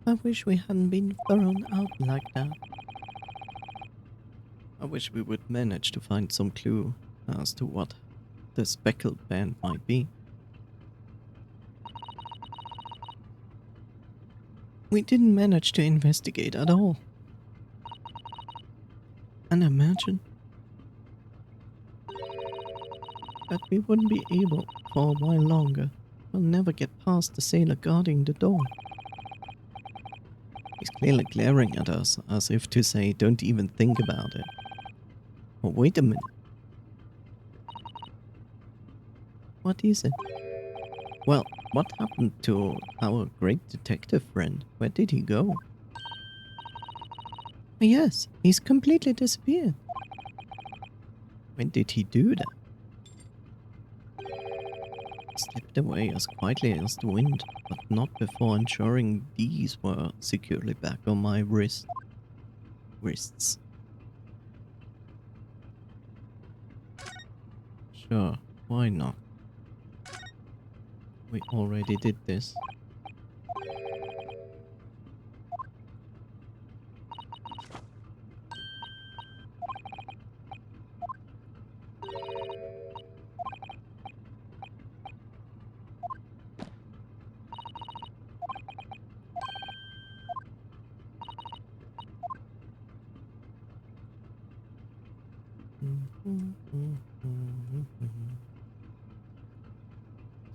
I wish we hadn't been thrown out like that. I wish we would manage to find some clue as to what the speckled band might be. We didn't manage to investigate at all. And imagine that we wouldn't be able for a while longer. We'll never get past the sailor guarding the door. He's clearly glaring at us as if to say, don't even think about it. Oh, wait a minute. What is it? Well, what happened to our great detective friend? Where did he go? Yes, he's completely disappeared. When did he do that? He slipped away as quietly as the wind, but not before ensuring these were securely back on my wrists. Sure, why not? We already did this.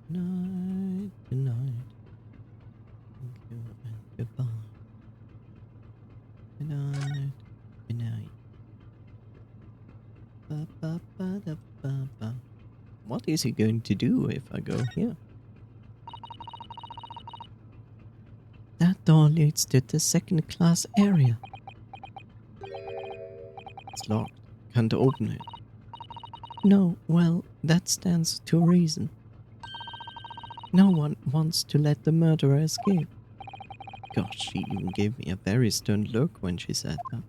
Tonight, tonight. Thank you and goodbye. Good night. Good night. Ba, ba, ba, da, ba, ba. What is he going to do if I go here? That door leads to the second class area. It's locked. Can't open it. No, well, that stands to reason. No one wants to let the murderer escape. Gosh, she even gave me a very stern look when she said that.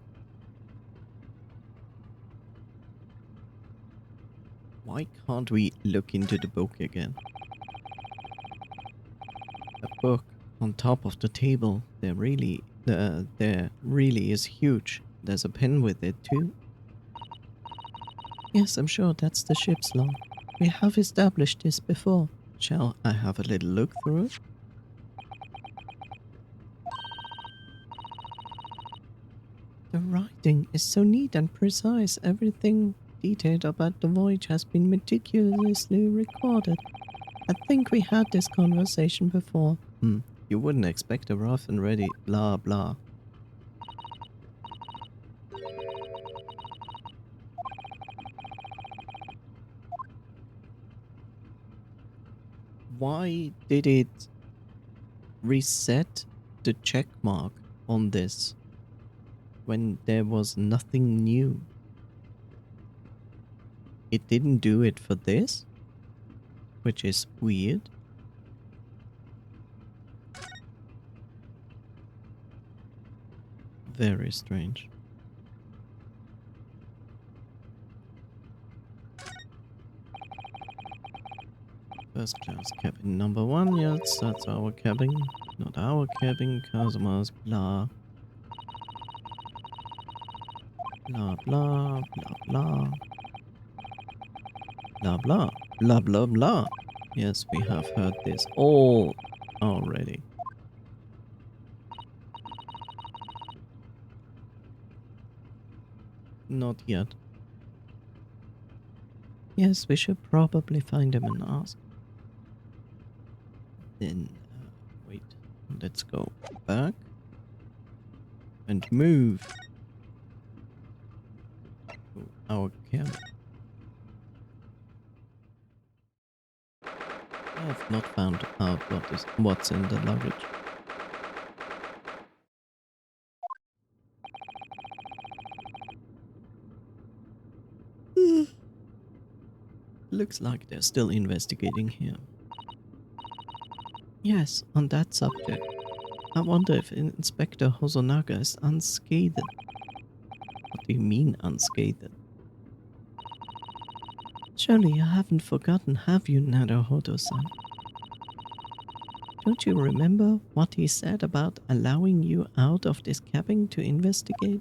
Why can't we look into the book again? A book on top of the table. There really is huge. There's a pen with it too. Yes, I'm sure that's the ship's log. We have established this before. Shall I have a little look through it? The writing is so neat and precise. Everything detailed about the voyage has been meticulously recorded. I think we had this conversation before. You wouldn't expect a rough and ready blah blah. Why did it reset the check mark on this when there was nothing new? It didn't do it for this, which is weird. Very strange. First class cabin number 1, yes, that's our cabin. Not our cabin, Kazuma's blah. Blah blah blah blah. Blah blah. Blah blah blah. Yes, we have heard this all already. Not yet. Yes, we should probably find him and ask. Then, wait. Let's go back. And move to our cabin. I have not found out what's in the luggage. Looks like they're still investigating here. Yes, on that subject. I wonder if Inspector Hosonaga is unscathed. What do you mean unscathed? Surely you haven't forgotten, have you, Naruhodo-san? Don't you remember what he said about allowing you out of this cabin to investigate?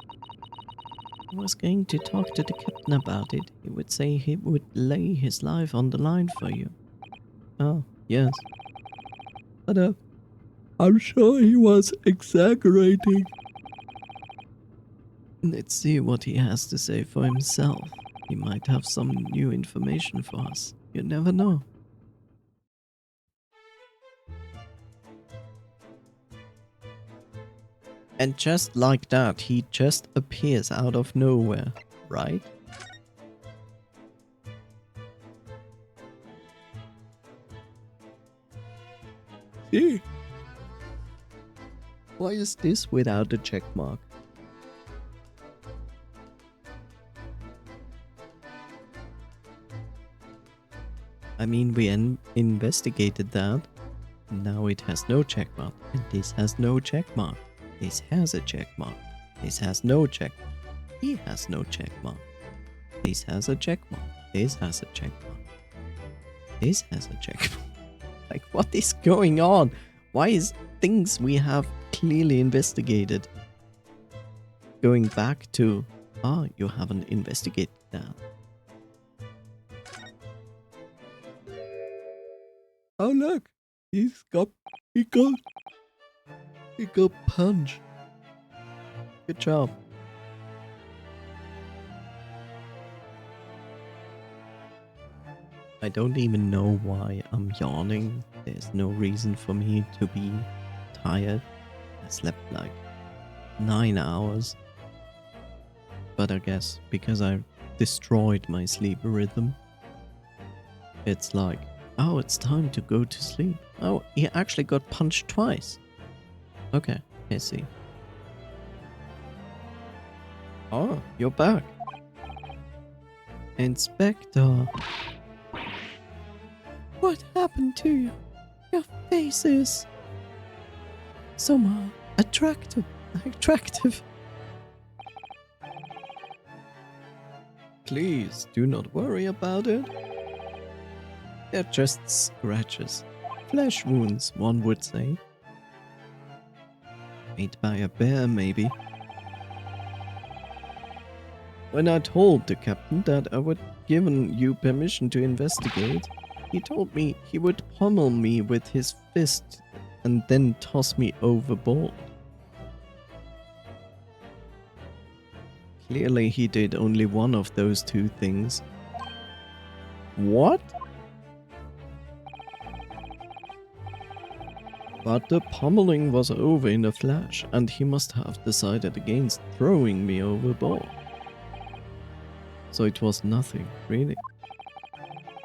I was going to talk to the captain about it. He would say he would lay his life on the line for you. Oh, yes. But I'm sure he was exaggerating. Let's see what he has to say for himself. He might have some new information for us. You never know. And just like that, he just appears out of nowhere, right? See? Why is this without a check mark? I mean, we investigated that. Now it has no check mark. And this has no check mark. This has a check mark. This has no check mark. He has no check mark. This has a check mark. This has a check mark. This has a check mark. Like, what is going on? Why is things we have clearly investigated going back to, oh, you haven't investigated that. Oh, look. He got punched. Good job. I don't even know why I'm yawning. There's no reason for me to be tired. I slept like 9 hours. But I guess because I destroyed my sleep rhythm, it's like, oh, it's time to go to sleep. Oh, he actually got punched twice. Okay, I see. Oh, you're back. Inspector. What happened to you? Your face is somehow attractive. Please do not worry about it. They're just scratches. Flesh wounds, one would say. Made by a bear, maybe. When I told the captain that I would given you permission to investigate, he told me he would pummel me with his fist and then toss me overboard. Clearly he did only one of those two things. What? But the pummeling was over in a flash, and he must have decided against throwing me overboard. So it was nothing, really.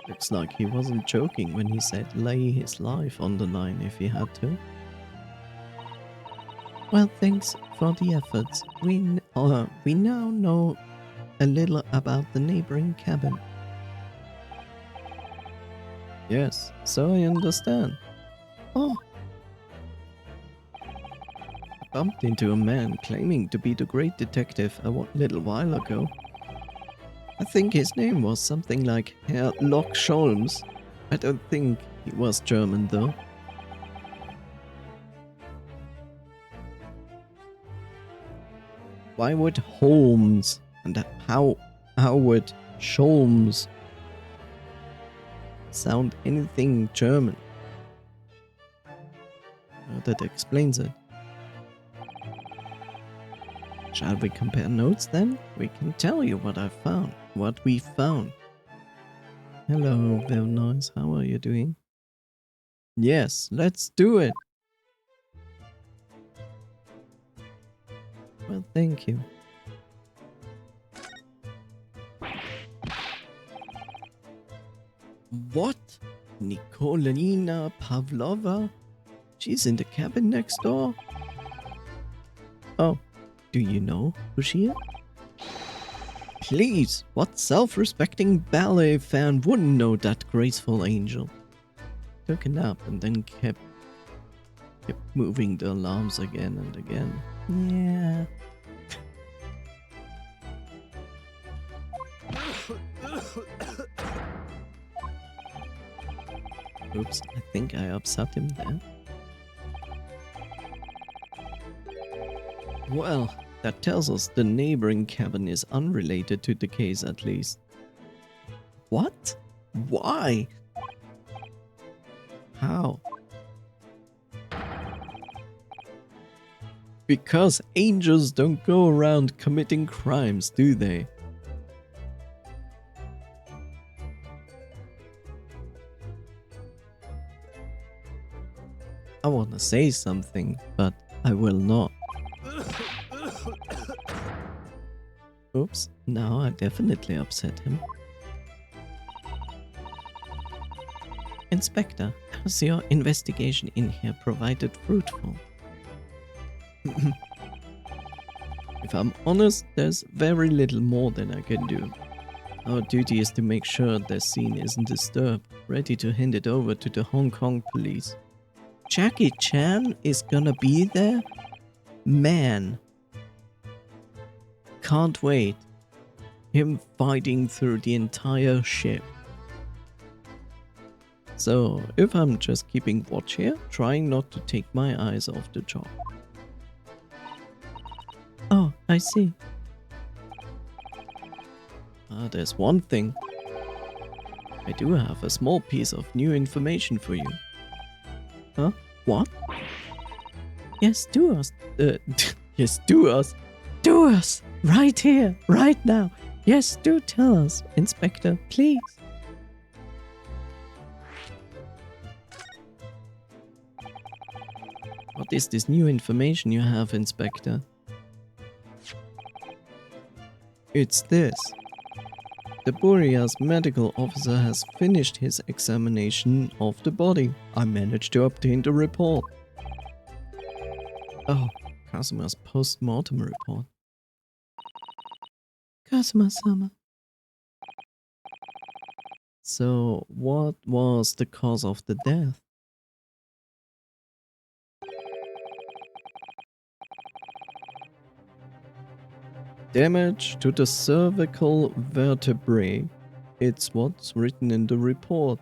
Looks like he wasn't joking when he said lay his life on the line if he had to. Well, thanks for the efforts. We now know a little about the neighboring cabin. Yes, so I understand. Oh. I bumped into a man claiming to be the great detective a little while ago. I think his name was something like Herr Lock Scholms. I don't think he was German though. Why would Holmes and how would Scholms sound anything German? Well, that explains it. Shall we compare notes then? We can tell you what I found, what we found. Hello, very nice. How are you doing? Yes, let's do it. Well, thank you. What? Nikolina Pavlova? She's in the cabin next door? Oh, do you know who she is? Please, what self-respecting ballet fan wouldn't know that graceful angel? Took a nap and then kept moving the alarms again and again. Yeah. Oops, I think I upset him there. Well, that tells us the neighboring cabin is unrelated to the case at least. What? Why? How? Because angels don't go around committing crimes, do they? I wanna say something, but I will not. Oops, now I definitely upset him. Inspector, how's your investigation in here provided fruitful? If I'm honest, there's very little more than I can do. Our duty is to make sure the scene isn't disturbed, ready to hand it over to the Hong Kong police. Jackie Chan is gonna be there? Man. Can't wait. Him fighting through the entire ship. So, if I'm just keeping watch here, trying not to take my eyes off the job. Oh, I see. There's one thing. I do have a small piece of new information for you. Huh? What? Yes, do us. Yes, do us. Do us! Right here, right now. Yes, do tell us, Inspector, please. What is this new information you have, Inspector? It's this. The Boreas medical officer has finished his examination of the body. I managed to obtain the report. Oh, Kazuma's post-mortem report. Kazuma-sama. So, what was the cause of the death? Damage to the cervical vertebrae. It's what's written in the report.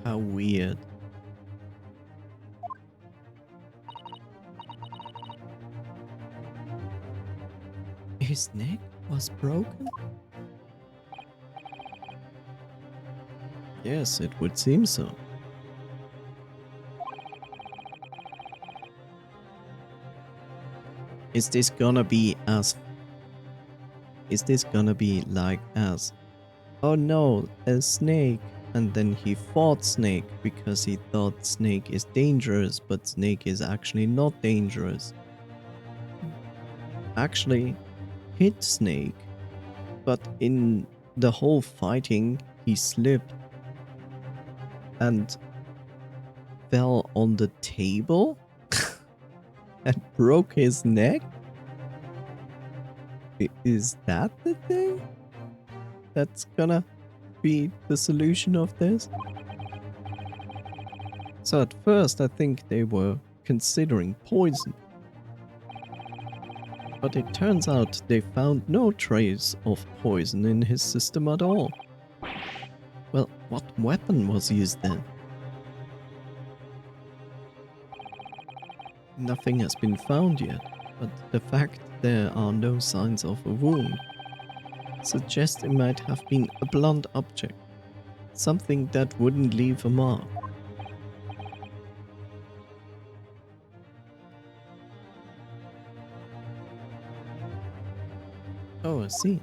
How weird. His neck was broken? Yes, it would seem so. Is this gonna be like as, oh no, a snake, and then he fought Snake because he thought Snake is dangerous, but Snake is actually not dangerous. Actually hit Snake, but in the whole fighting he slipped and fell on the table and broke his neck? Is that the thing that's gonna be the solution of this? So at first I think they were considering poison. But it turns out they found no trace of poison in his system at all. Well, what weapon was used then? Nothing has been found yet, but the fact there are no signs of a wound suggests it might have been a blunt object, something that wouldn't leave a mark. Oh, I see.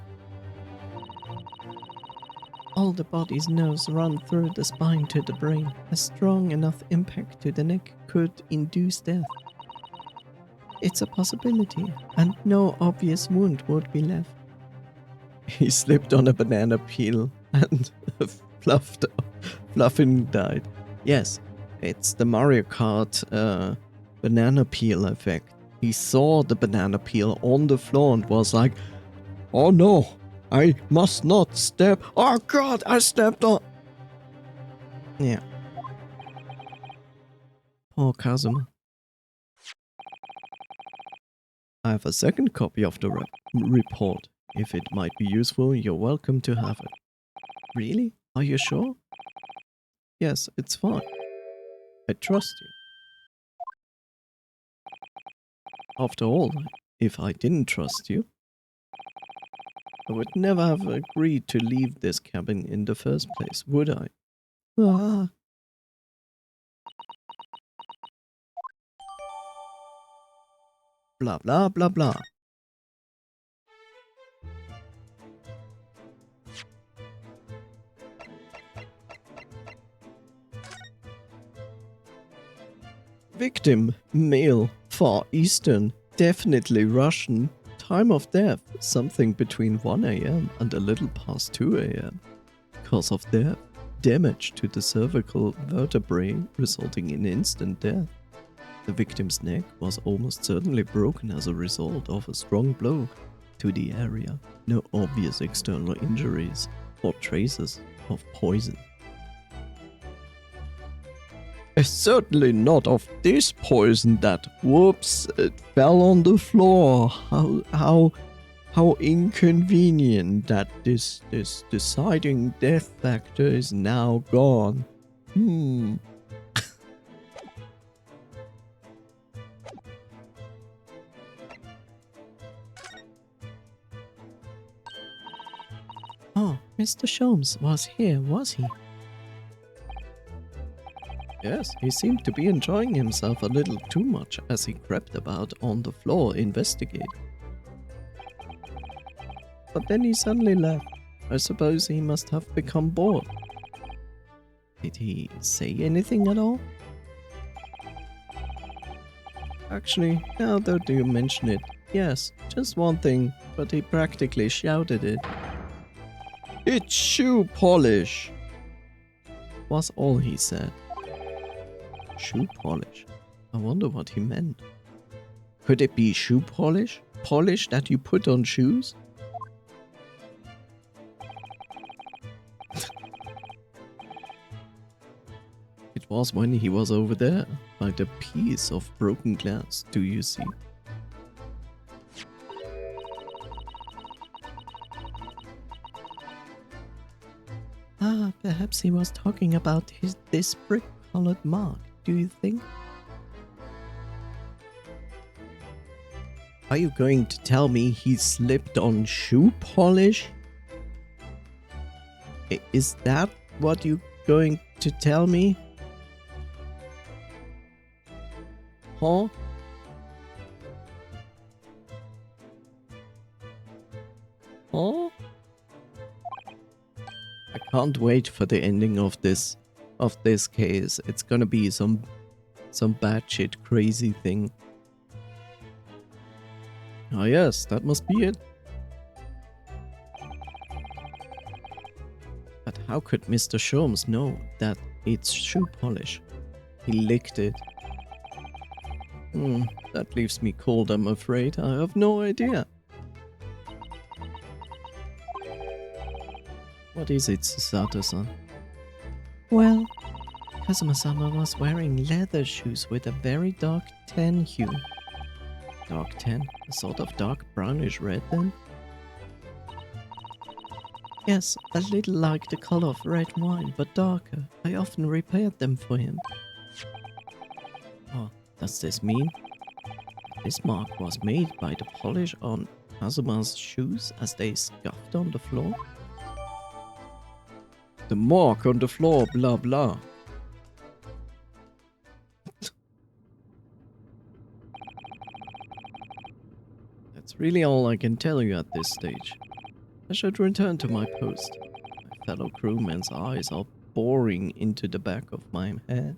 All the body's nerves run through the spine to the brain. A strong enough impact to the neck could induce death. It's a possibility, and no obvious wound would be left. He slipped on a banana peel and Fluffin died. Yes, it's the Mario Kart banana peel effect. He saw the banana peel on the floor and was like, oh no, I must not step. Oh god, I stepped on. Yeah. Poor Kazuma. have a second copy of the report. If it might be useful, you're welcome to have it. Really? Are you sure? Yes, it's fine. I trust you. After all, if I didn't trust you, I would never have agreed to leave this cabin in the first place, would I? Ah. Blah blah blah blah. Victim, male, Far Eastern, definitely Russian. Time of death, something between 1 AM and a little past 2 AM. Cause of death, damage to the cervical vertebrae resulting in instant death. The victim's neck was almost certainly broken as a result of a strong blow to the area. No obvious external injuries or traces of poison. Certainly not of this poison that, whoops, it fell on the floor. How inconvenient that this deciding death factor is now gone. Oh, Mr. Sholmes was here, was he? Yes, he seemed to be enjoying himself a little too much as he crept about on the floor investigating. But then he suddenly left. I suppose he must have become bored. Did he say anything at all? Actually, now that you mention it, yes, just one thing, but he practically shouted it. It's shoe polish! Was all he said. Shoe polish? I wonder what he meant. Could it be shoe polish? Polish that you put on shoes? It was when he was over there, by the piece of broken glass, do you see? Ah, perhaps he was talking about this brick-colored mark, do you think? Are you going to tell me he slipped on shoe polish? Is that what you're going to tell me? Huh? Huh? I can't wait for the ending of this case. It's gonna be some batshit crazy thing. Ah yes, that must be it. But how could Mr. Sholmes know that it's shoe polish? He licked it. That leaves me cold, I'm afraid. I have no idea. What is it, Susato-san? Well, Kazuma-sama was wearing leather shoes with a very dark tan hue. Dark tan? A sort of dark brownish red then? Yes, a little like the color of red wine, but darker. I often repaired them for him. Oh, does this mean? This mark was made by the polish on Kazuma's shoes as they scuffed on the floor? The mark on the floor, blah blah. That's really all I can tell you at this stage. I should return to my post. My fellow crewmen's eyes are boring into the back of my head.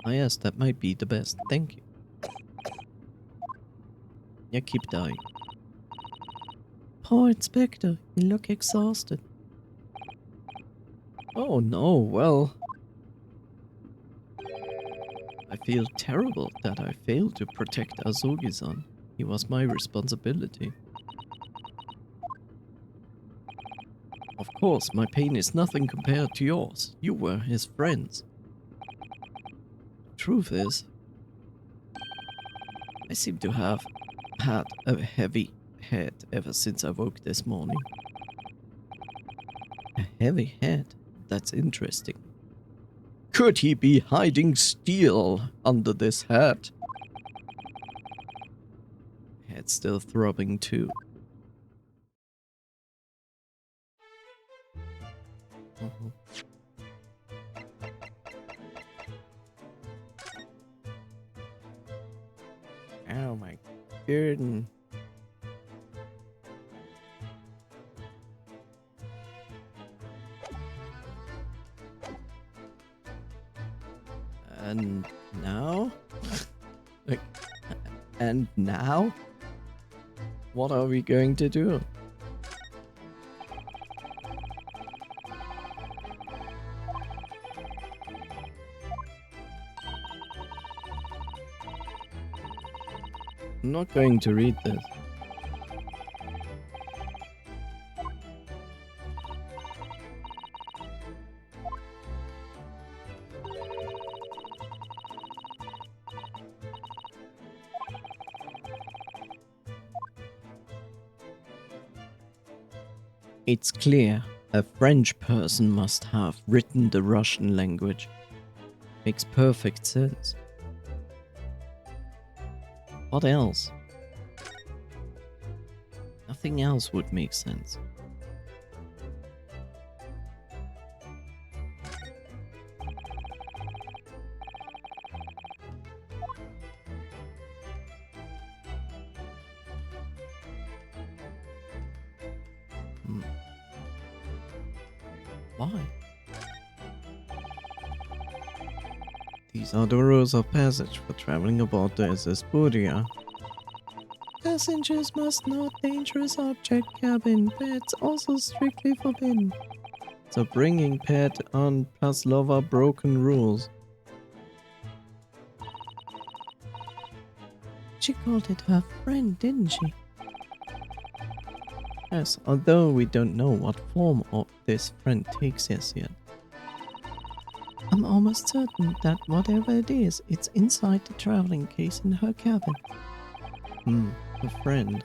Ah yes, that might be the best, thank you. Yeah, keep dying. Poor Inspector, you look exhausted. Oh no, well... I feel terrible that I failed to protect Azugi-san. He was my responsibility. Of course, my pain is nothing compared to yours. You were his friends. Truth is, I seem to have had a heavy head ever since I woke this morning. A heavy head? That's interesting. Could he be hiding steel under this hat? Head still throbbing too. Oh my goodness. And now? Like, and now? What are we going to do? I'm not going to read this. It's clear a French person must have written the Russian language. Makes perfect sense. What else? Nothing else would make sense. Why? These are the rules of passage for traveling aboard the SS Buria. Passengers must not dangerous object cabin. Pets also strictly forbidden. So bringing pet on Pavlova broken rules. She called it her friend, didn't she? Yes, although we don't know what form of this friend takes as yet. I'm almost certain that whatever it is, it's inside the traveling case in her cabin. A friend.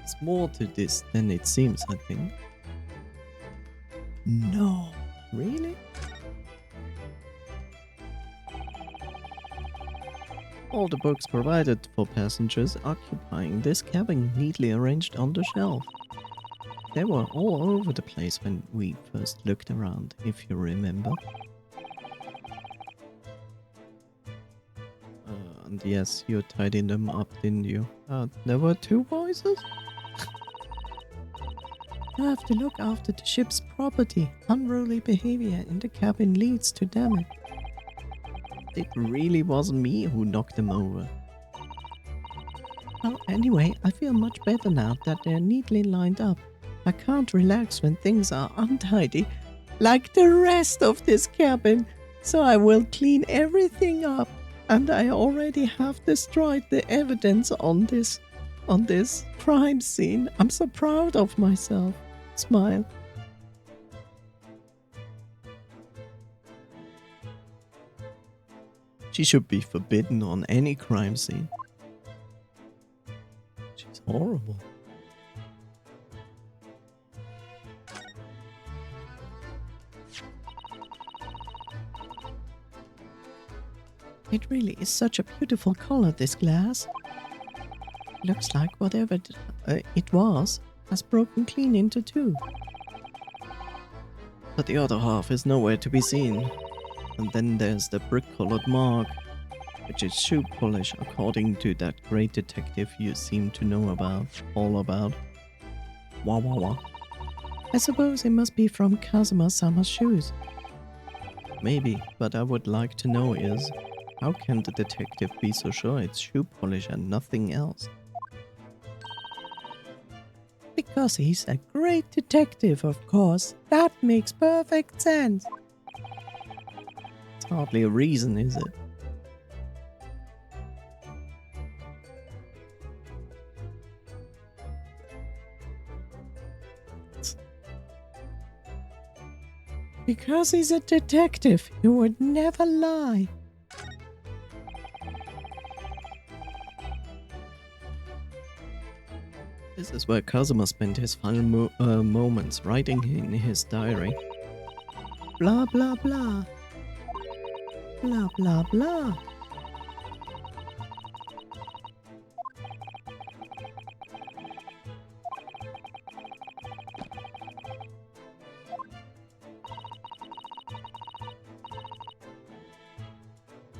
It's more to this than it seems, I think. No. Really? All the books provided for passengers occupying this cabin neatly arranged on the shelf. They were all over the place when we first looked around, if you remember. And yes, you tidied them up, didn't you? There were two voices? You have to look after the ship's property. Unruly behavior in the cabin leads to damage. It really wasn't me who knocked them over. Well, anyway, I feel much better now that they're neatly lined up. I can't relax when things are untidy, like the rest of this cabin, so I will clean everything up. And I already have destroyed the evidence on this crime scene. I'm so proud of myself. Smile. She should be forbidden on any crime scene. She's horrible. It really is such a beautiful color, this glass. Looks like whatever it was has broken clean into two. But the other half is nowhere to be seen. And then there's the brick-colored mark, which is shoe polish according to that great detective you seem to know all about. Wah wah wah. I suppose it must be from Kazuma-sama's shoes. Maybe, but I would like to know is, how can the detective be so sure it's shoe polish and nothing else? Because he's a great detective, of course. That makes perfect sense. It's hardly a reason, is it? Because he's a detective, he would never lie. This is where Kazuma spent his final moments writing in his diary. Blah blah blah. Blah blah blah.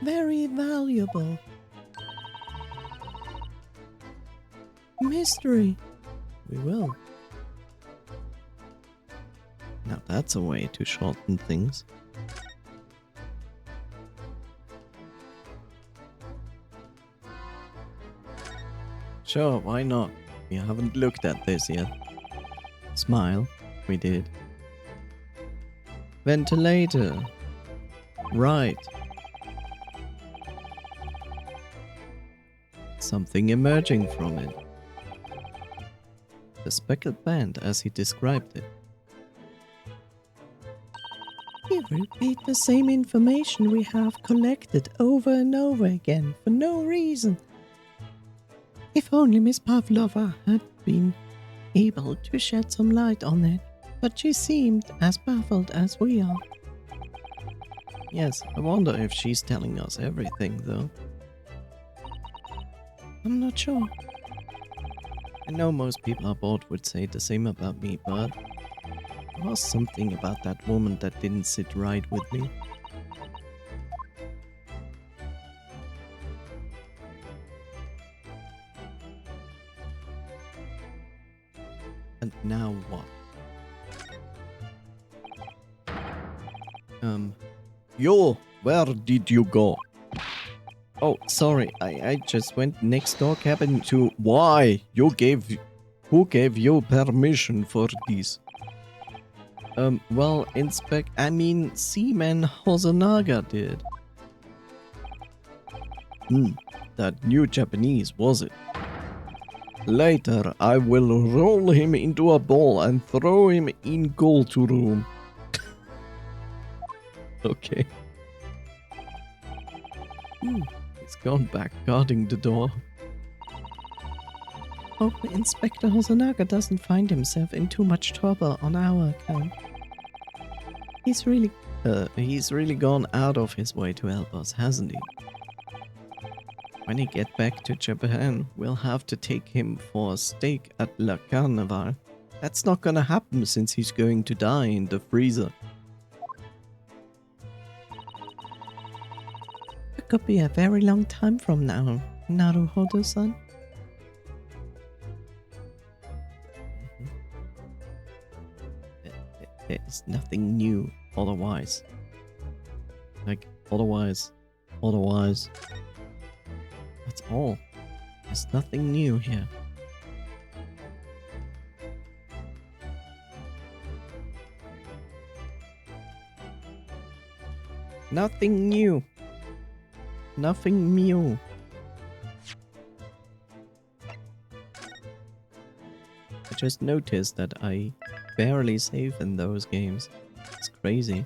Very valuable. Mystery. We will. Now that's a way to shorten things. Sure, why not? We haven't looked at this yet. Smile. We did. Ventilator. Right. Something emerging from it. The speckled band as he described it. You repeat the same information we have collected over and over again for no reason. If only Miss Pavlova had been able to shed some light on it, but she seemed as baffled as we are. Yes, I wonder if she's telling us everything though. I'm not sure. I know most people aboard would say the same about me, but there was something about that woman that didn't sit right with me. And now what? Yo, where did you go? Oh, sorry, I just went next door cabin to... Why? Who gave you permission for this? Well, Seaman Hosonaga did. That new Japanese, was it? Later, I will roll him into a ball and throw him in gold room. Okay. He's gone back, guarding the door. Hope Inspector Hosonaga doesn't find himself in too much trouble on our account. He's really gone out of his way to help us, hasn't he? When he gets back to Japan, we'll have to take him for a steak at La Carnival. That's not gonna happen since he's going to die in the freezer. It could be a very long time from now, Naruhodo-san. There's nothing new otherwise. Otherwise. That's all. There's nothing new here. Nothing new. Nothing new. I just noticed that I barely save in those games. It's crazy.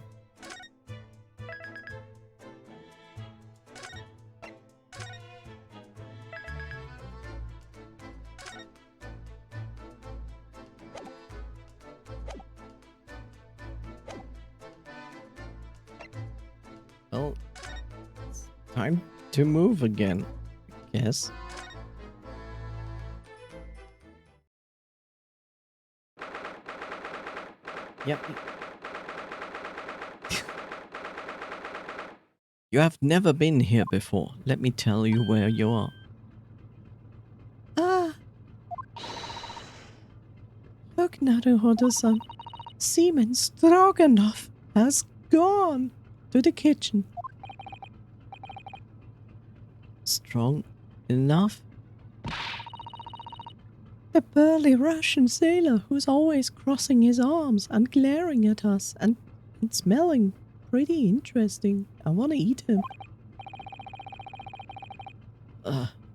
Well, it's time to move again, I guess. Yep. You have never been here before. Let me tell you where you are. Ah! Look, Naruhodo-san. Seaman Stroganoff has gone to the kitchen. Strong enough? The burly Russian sailor who's always crossing his arms and glaring at us and smelling pretty interesting. I want to eat him.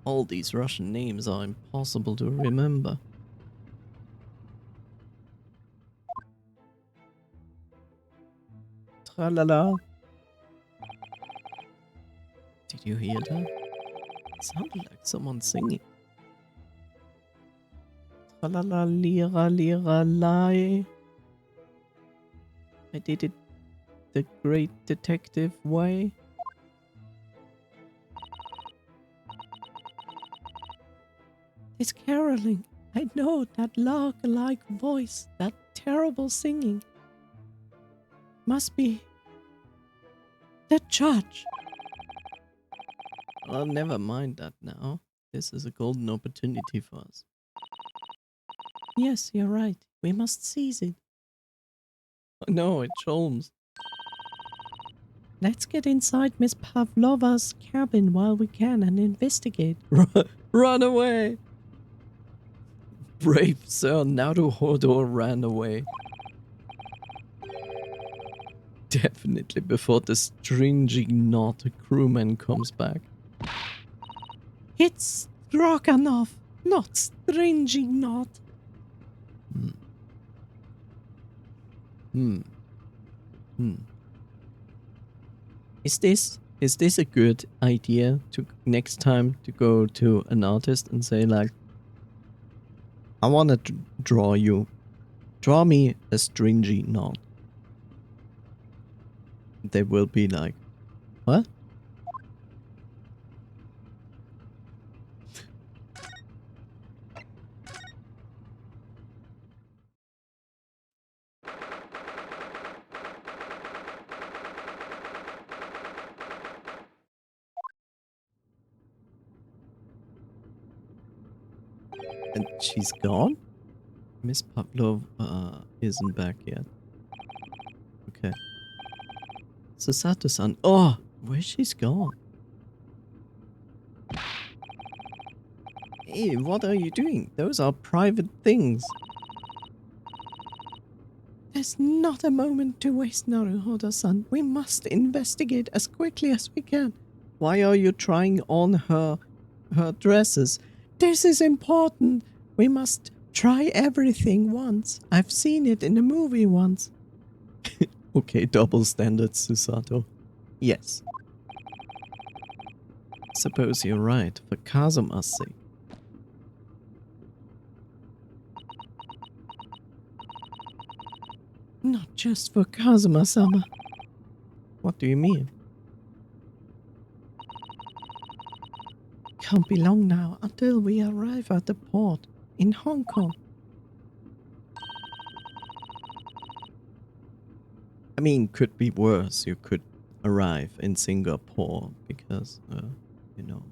All these Russian names are impossible to remember. Tra-la-la. Did you hear that? It sounded like someone singing. La la lira lira lie. I did it the great detective way. It's caroling. I know that lark-like voice, that terrible singing. Must be the judge. Well, never mind that now. This is a golden opportunity for us. Yes, you're right. We must seize it. No, it's Holmes. Let's get inside Miss Pavlova's cabin while we can and investigate. Run away! Brave Sir Naruhodo ran away. Definitely before the stringy knot crewman comes back. It's Stroganov, not stringy knot. Is this a good idea to next time to go to an artist and say like, I want to draw me a stringy knot. They will be like, what? And she's gone? Miss Pavlov isn't back yet. Okay. Susato-san. Oh, where's she's gone? Hey, what are you doing? Those are private things. There's not a moment to waste, Naruhodo-san. We must investigate as quickly as we can. Why are you trying on her dresses? This is important. We must try everything once. I've seen it in the movie once. Okay, double standards, Susato. Yes. Suppose you're right, for Kazuma's sake. Not just for Kazuma-sama. What do you mean? Can't be long now until we arrive at the port in Hong Kong. I mean, could be worse. You could arrive in Singapore because, you know.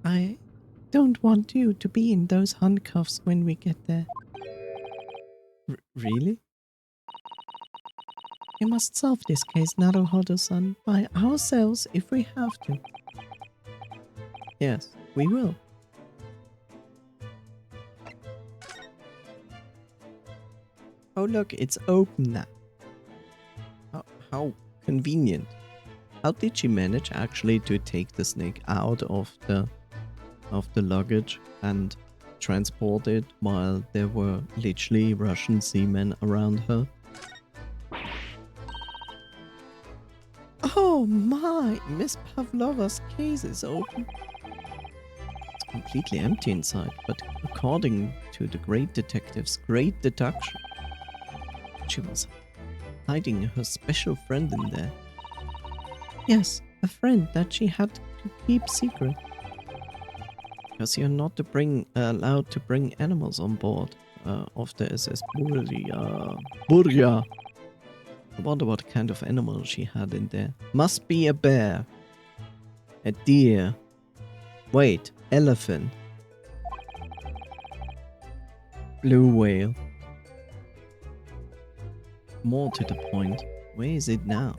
I don't want you to be in those handcuffs when we get there. Really? We must solve this case, Naruhodo-san, by ourselves if we have to. Yes, we will. Oh look, it's open now. How convenient. How did she manage actually to take the snake out of the luggage and transport it while there were literally Russian seamen around her? Oh my! Miss Pavlova's case is open. It's completely empty inside, but according to the great detective's great deduction, she was hiding her special friend in there. Yes, a friend that she had to keep secret. Because you're not allowed to bring animals on board of the SS Burya. I wonder what kind of animal she had in there. Must be a bear. A deer. Wait, elephant. Blue whale. More to the point, where is it now?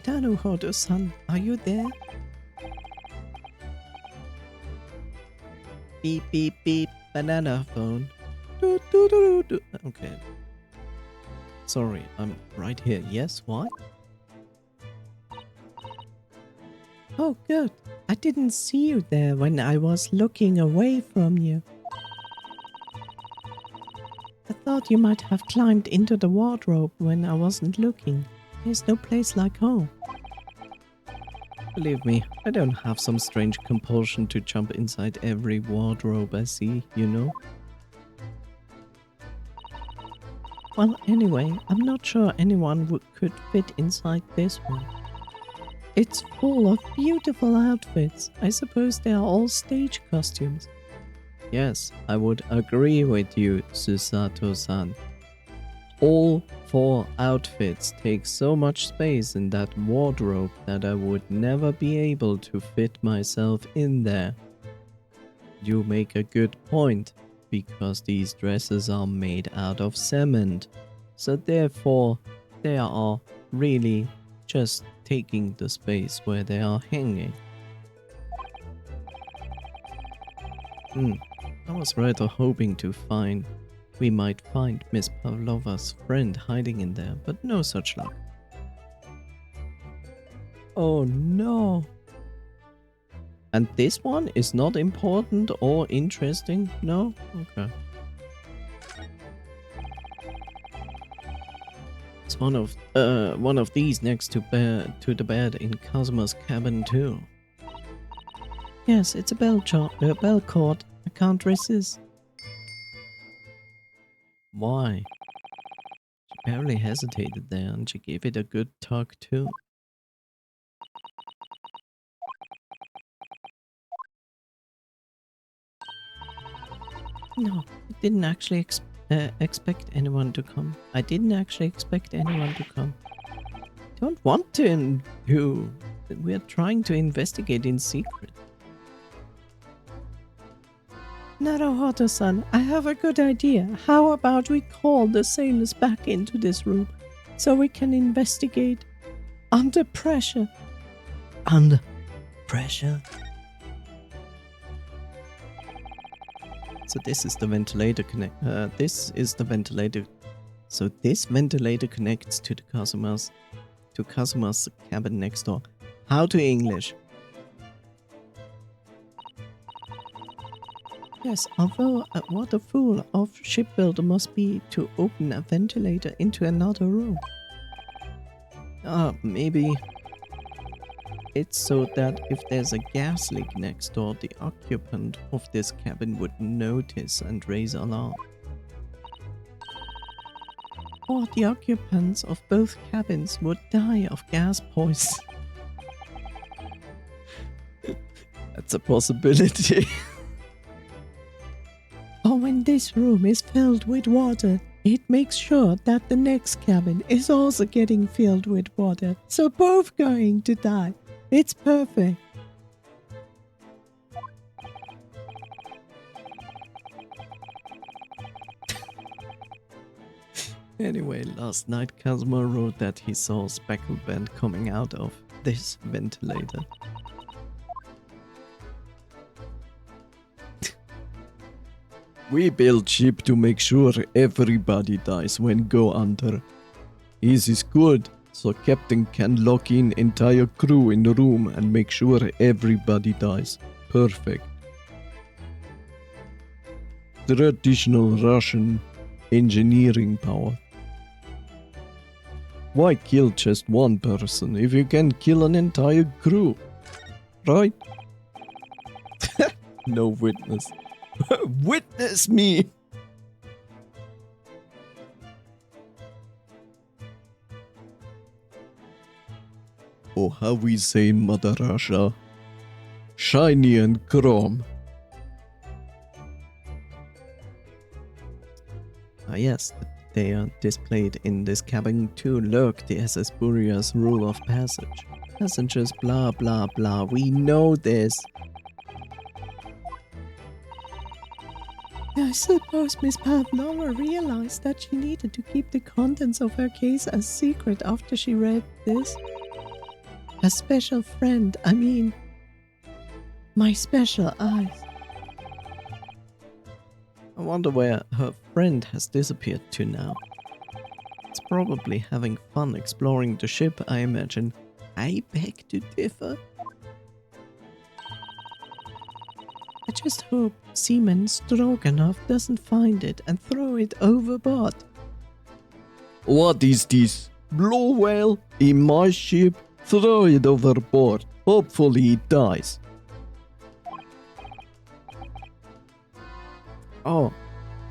Naruhodo-san, are you there? Beep, beep, beep, banana phone. Do, do, do, do. Okay. Sorry, I'm right here. Yes, what? Oh, good. I didn't see you there when I was looking away from you. thought you might have climbed into the wardrobe when I wasn't looking. There's no place like home. Believe me, I don't have some strange compulsion to jump inside every wardrobe I see, you know? Well, anyway, I'm not sure anyone could fit inside this one. It's full of beautiful outfits. I suppose they are all stage costumes. Yes, I would agree with you, Susato-san. All 4 outfits take so much space in that wardrobe that I would never be able to fit myself in there. You make a good point, because these dresses are made out of cement, so therefore they are really just taking the space where they are hanging. I was rather hoping we might find Miss Pavlova's friend hiding in there, but no such luck. Oh no! And this one is not important or interesting? No? Okay. It's one of these next to the bed in Kazuma's cabin too. Yes, it's a bell cord. I can't resist. Why? She barely hesitated there, and she gave it a good tug too. No, I didn't actually expect anyone to come. I didn't actually expect anyone to come. Don't want to do. We're trying to investigate in secret. Naruhodo-san, I have a good idea. How about we call the sailors back into this room so we can investigate under pressure? Under pressure? So this is the ventilator So this ventilator connects to the Kazuma's cabin next door. How to English? Yes, although what a fool of shipbuilder must be to open a ventilator into another room. Maybe it's so that if there's a gas leak next door, the occupant of this cabin would notice and raise alarm. Or the occupants of both cabins would die of gas poisoning. That's a possibility. Or when this room is filled with water, it makes sure that the next cabin is also getting filled with water, so both going to die. It's perfect. Anyway, last night Kazuma wrote that he saw speckled band coming out of this ventilator. We build ship to make sure everybody dies when go under. This is good, so captain can lock in entire crew in the room and make sure everybody dies. Perfect. Traditional Russian engineering power. Why kill just one person if you can kill an entire crew? Right? No witness. Witness me! Or how we say Mother Russia. Shiny and chrome. Ah yes, they are displayed in this cabin to lurk the SS Buria's rule of passage. Passengers blah blah blah, we know this. I suppose Miss Pavlova realized that she needed to keep the contents of her case a secret after she read this. A special friend, I mean, my special eyes. I wonder where her friend has disappeared to now. It's probably having fun exploring the ship, I imagine. I beg to differ. I just hope Seaman Stroganoff doesn't find it and throw it overboard. What is this? Blue whale in my ship? Throw it overboard. Hopefully it dies. Oh,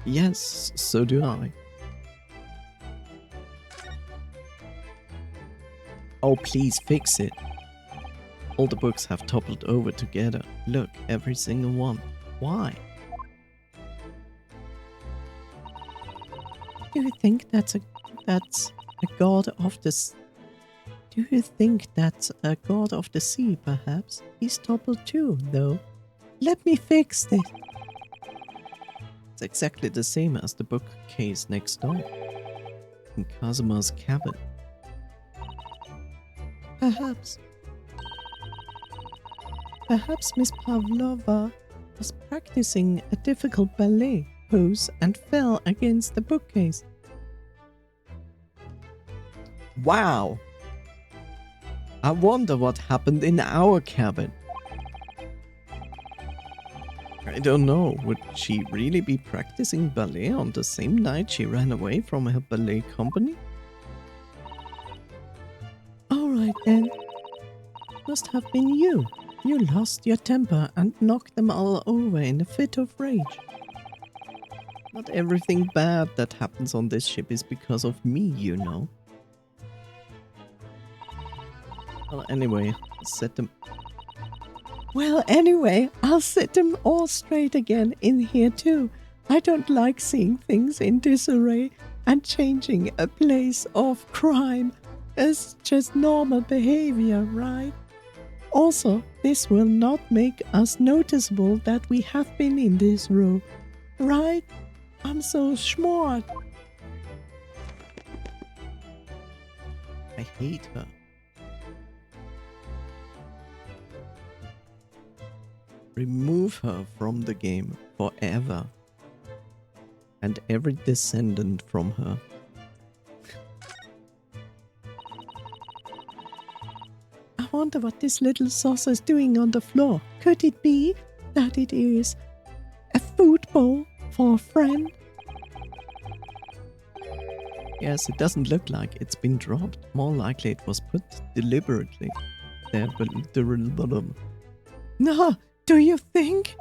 yes, so do I. Oh, please fix it. All the books have toppled over together. Look, every single one. Why? Do you think that's a god of the Do you think that's a god of the sea, perhaps? He's toppled too, though. Let me fix it. It's exactly the same as the bookcase next door. In Kazuma's cabin. Perhaps Miss Pavlova was practicing a difficult ballet pose and fell against the bookcase. Wow! I wonder what happened in our cabin. I don't know, would she really be practicing ballet on the same night she ran away from her ballet company? Alright then. Must have been you. You lost your temper and knocked them all over in a fit of rage. Not everything bad that happens on this ship is because of me, you know. Well, anyway, I'll set them all straight again in here too. I don't like seeing things in disarray, and changing a place of crime is just normal behavior, right? Also, this will not make us noticeable that we have been in this row, right? I'm so smart. I hate her. Remove her from the game forever. And every descendant from her. I wonder what this little saucer is doing on the floor. Could it be that it is a food bowl for a friend? Yes, it doesn't look like it's been dropped. More likely it was put deliberately. There, but no, do you think?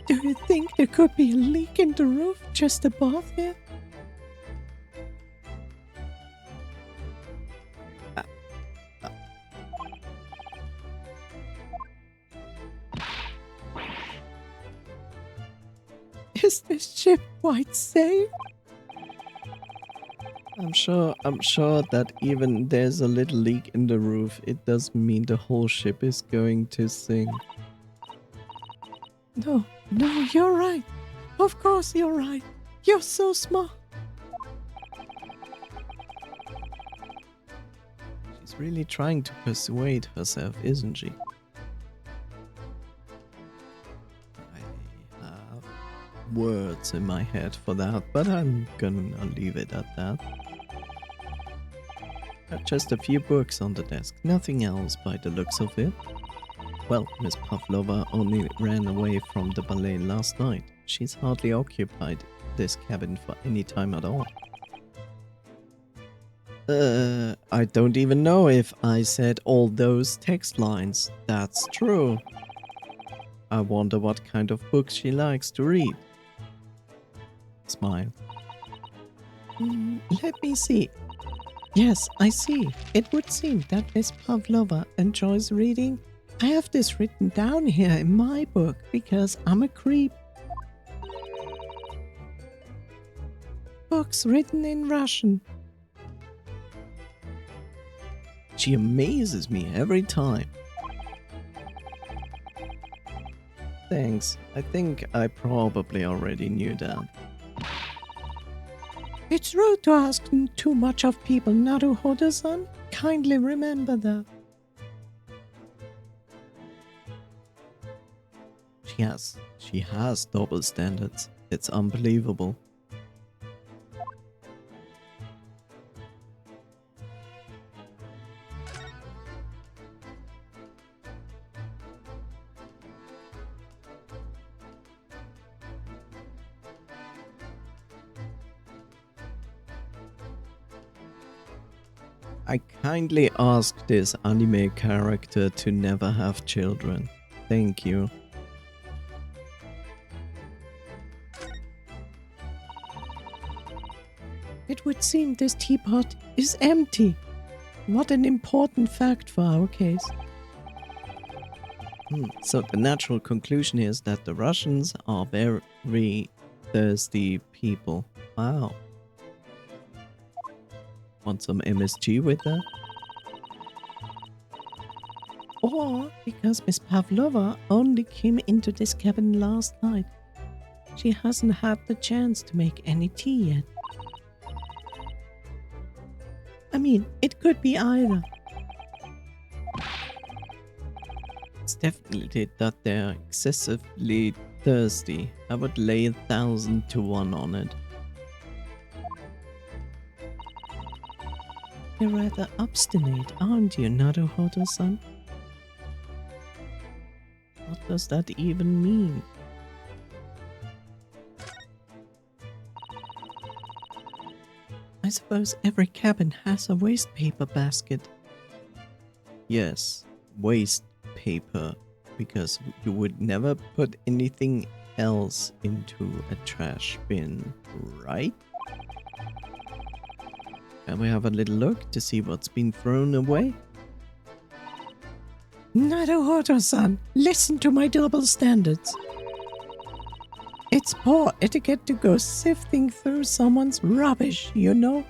Do you think there could be a leak in the roof just above here? Is this ship quite safe? I'm sure that even there's a little leak in the roof, it doesn't mean the whole ship is going to sink. No, you're right. Of course you're right. You're so smart. She's really trying to persuade herself, isn't she? I have words in my head for that, but I'm gonna leave it at that. Just a few books on the desk, nothing else by the looks of it. Well, Miss Pavlova only ran away from the ballet last night. She's hardly occupied this cabin for any time at all. I don't even know if I said all those text lines. That's true. I wonder what kind of books she likes to read. Smile. Let me see. Yes, I see. It would seem that Miss Pavlova enjoys reading. I have this written down here in my book because I'm a creep. Books written in Russian. She amazes me every time. Thanks. I think I probably already knew that. It's rude to ask too much of people, Naruhodo-san. Kindly remember that. She has double standards. It's unbelievable. I kindly ask this anime character to never have children. Thank you. It would seem this teapot is empty. What an important fact for our case. So the natural conclusion is that the Russians are very thirsty people. Wow. Want some MSG with that? Or because Miss Pavlova only came into this cabin last night. She hasn't had the chance to make any tea yet. I mean, it could be either. It's definitely that they're excessively thirsty. I would lay 1,000 to 1 on it. You're rather obstinate, aren't you, Naruhodo-san? What does that even mean? I suppose every cabin has a waste paper basket. Yes, waste paper, because you would never put anything else into a trash bin, right? Can we have a little look to see what's been thrown away? Naruhodo-san, listen to my double standards. It's poor etiquette to go sifting through someone's rubbish, you know?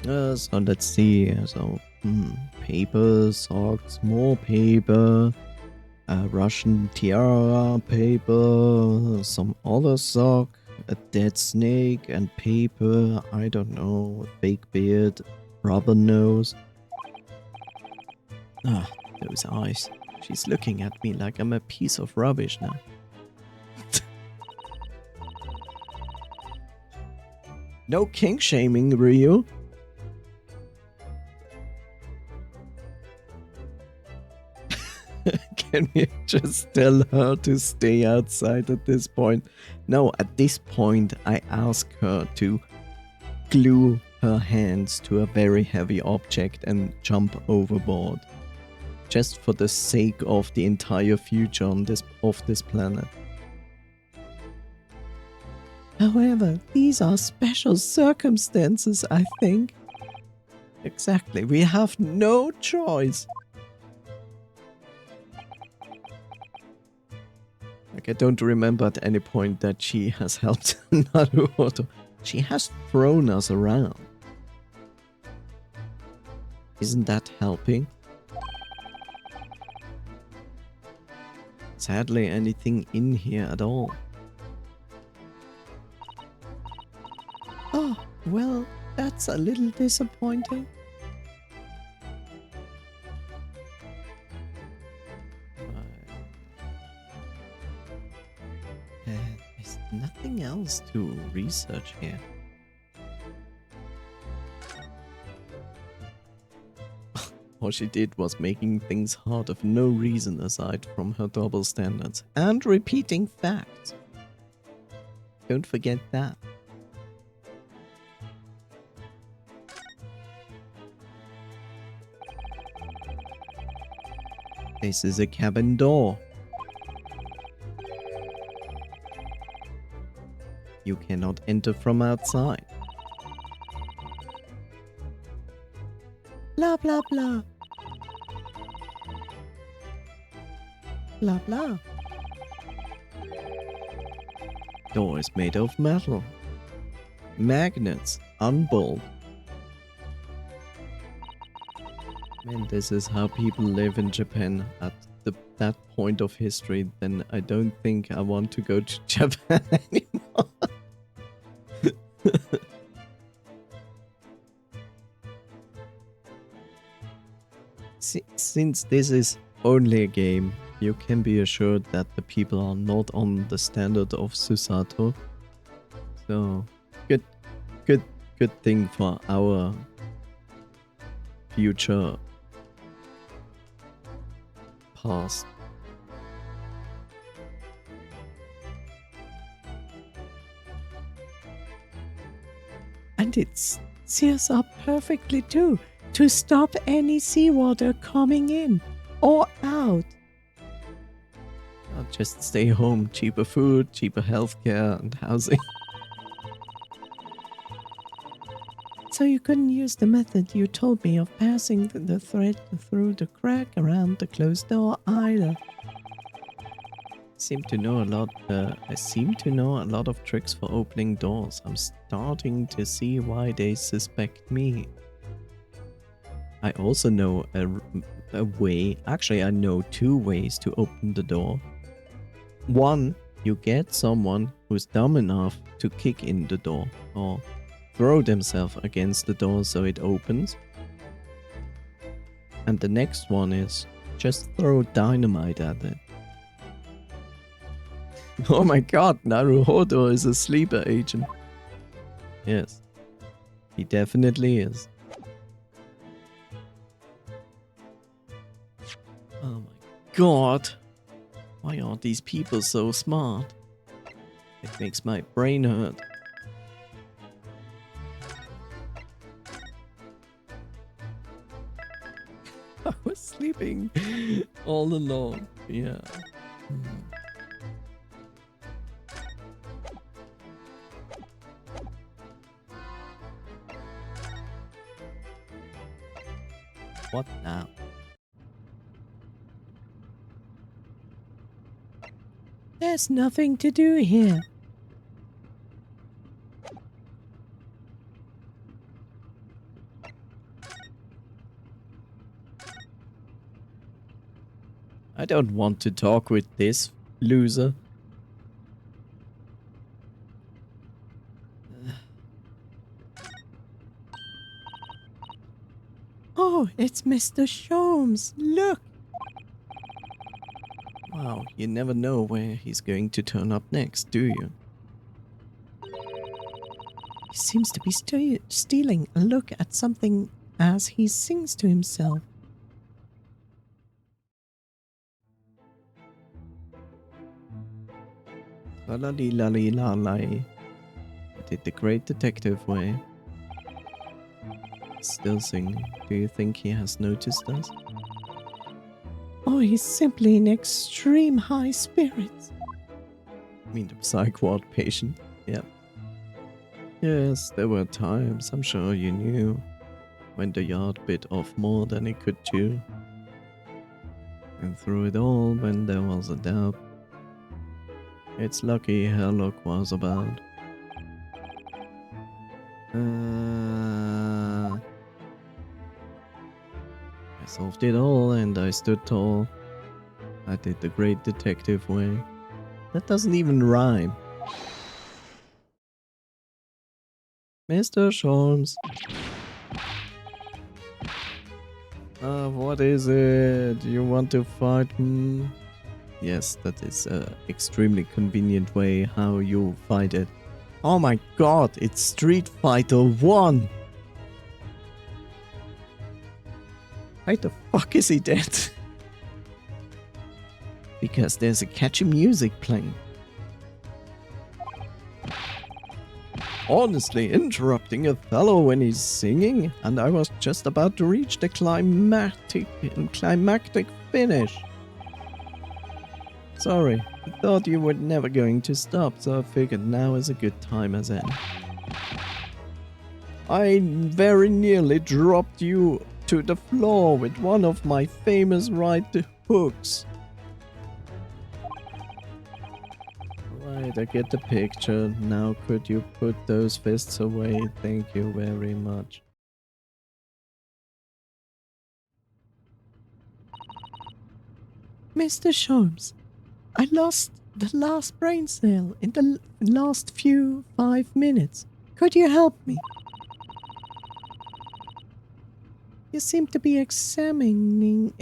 So let's see. So, paper, socks, more paper, Russian tiara paper, some other sock, a dead snake and paper, I don't know, a fake beard, rubber nose. Ah, those eyes. She's looking at me like I'm a piece of rubbish now. No kink shaming, Ryu. Can we just tell her to stay outside at this point? No, at this point I ask her to glue her hands to a very heavy object and jump overboard. Just for the sake of the entire future on this planet. However, these are special circumstances, I think. Exactly, we have no choice. Like, I don't remember at any point that she has helped Naruhodo. She has thrown us around. Isn't that helping? Sadly, anything in here at all. Oh, well, that's a little disappointing. There's nothing else to research here. All she did was making things hard for no reason aside from her double standards and repeating facts. Don't forget that. This is a cabin door. You cannot enter from outside. Blah, blah, blah. Blah, blah. Door is made of metal. Magnets, unbolt. Man, this is how people live in Japan at that point of history. Then I don't think I want to go to Japan anymore. Since this is only a game, you can be assured that the people are not on the standard of Susato. So, good thing for our future past. And it seals up perfectly too, to stop any seawater coming in or out. I'll just stay home. Cheaper food, cheaper healthcare, and housing. So you couldn't use the method you told me of passing the thread through the crack around the closed door either. I seem to know a lot of tricks for opening doors. I'm starting to see why they suspect me. I also know a way. Actually, I know 2 ways to open the door. One, you get someone who's dumb enough to kick in the door or throw themselves against the door so it opens. And the next one is just throw dynamite at it. Oh my god, Naruhodo is a sleeper agent. Yes, he definitely is. Oh my god. Why aren't these people so smart? It makes my brain hurt. I was sleeping all alone. Yeah. What now? There's nothing to do here. I don't want to talk with this loser. Oh, it's Mr. Sholmes. Look. Wow, you never know where he's going to turn up next, do you? He seems to be stealing a look at something as he sings to himself. La-la-li-la-li-la-li. I did the great detective way. Still singing. Do you think he has noticed us? Oh, he's simply in extreme high spirits. I mean the psych ward patient. Yep. Yes, there were times, I'm sure you knew, when the yard bit off more than it could chew. And through it all, when there was a doubt, it's lucky Herlock was about. I solved it all and I stood tall. I did the great detective way. That doesn't even rhyme. Mr. Sholmes. What is it? You want to fight? Yes, that is an extremely convenient way how you fight it. Oh my god, it's Street Fighter 1! Why the fuck is he dead? Because there's a catchy music playing. Honestly, interrupting Othello when he's singing, and I was just about to reach the climactic finish. Sorry, I thought you were never going to stop, so I figured now is a good time as any. I very nearly dropped you to the floor with one of my famous right hooks. Right, I get the picture. Now could you put those fists away? Thank you very much. Mr. Sholmes, I lost the last brain cell in the last 5 minutes. Could you help me? You seem to be examining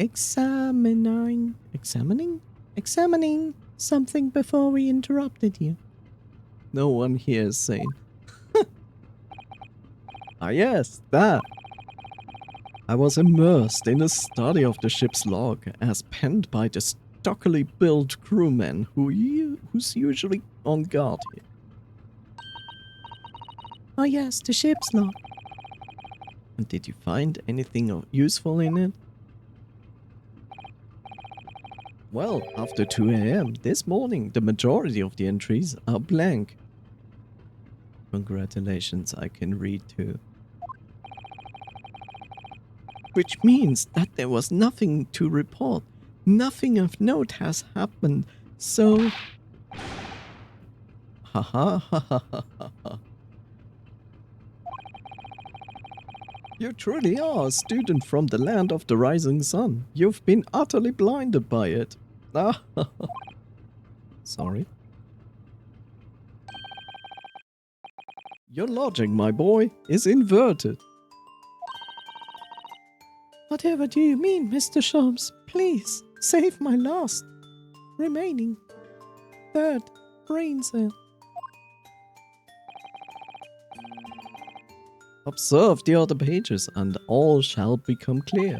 something before we interrupted you. No one here is sane. Ah yes, that. I was immersed in a study of the ship's log as penned by the stockily built crewman who's usually on guard here. Oh yes, the ship's log. And did you find anything useful in it? Well, after 2 a.m. this morning, the majority of the entries are blank. Congratulations, I can read too. Which means that there was nothing to report. Nothing of note has happened. So... Ha ha ha ha ha ha. You truly are a student from the land of the rising sun. You've been utterly blinded by it. Ah, sorry. Your logic, my boy, is inverted. Whatever do you mean, Mr. Sholmes? Please, save my last remaining third brain cell. Observe the other pages, and all shall become clear.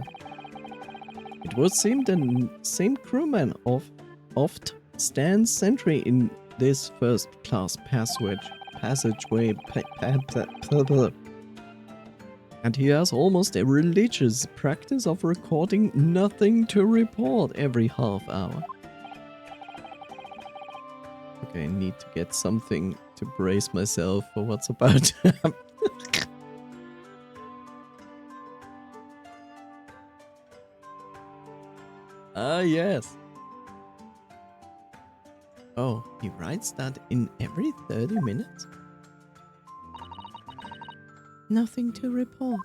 It would seem the same crewman oft stands sentry in this first-class passageway, and he has almost a religious practice of recording nothing to report every half hour. Okay, I need to get something to brace myself for what's about to happen. Ah, yes. Oh, he writes that in every 30 minutes? Nothing to report.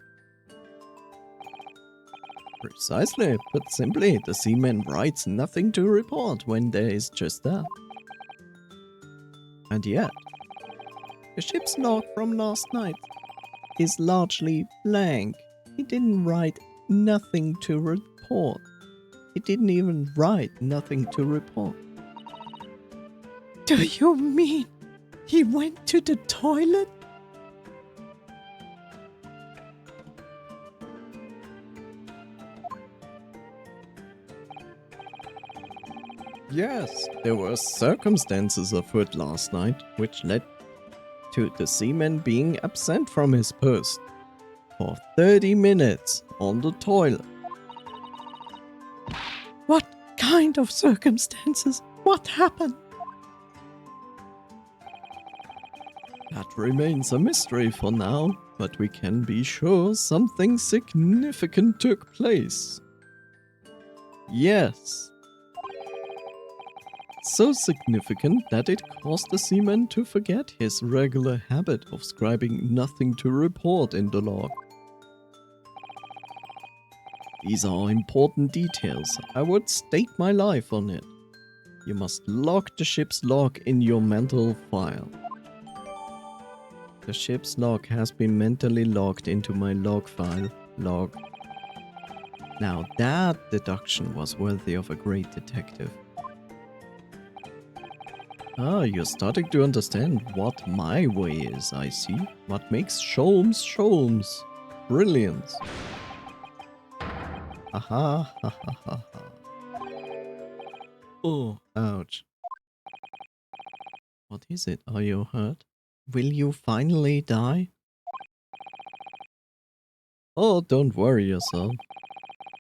Precisely, but simply, the seaman writes nothing to report when there is just that. And yet, the ship's log from last night is largely blank. He didn't write nothing to report. He didn't even write nothing to report. Do you mean he went to the toilet? Yes, there were circumstances afoot last night which led to the seaman being absent from his post for 30 minutes on the toilet. What kind of circumstances? What happened? That remains a mystery for now, but we can be sure something significant took place. Yes. So significant that it caused the seaman to forget his regular habit of scribing nothing to report in the log. These are important details. I would stake my life on it. You must log the ship's log in your mental file. The ship's log has been mentally logged into my log file. Log. Now that deduction was worthy of a great detective. Ah, you're starting to understand what my way is, I see. What makes Sholmes Sholmes. Brilliant. Aha, ha ha ha ha. Oh, ouch. What is it? Are you hurt? Will you finally die? Oh, don't worry yourself.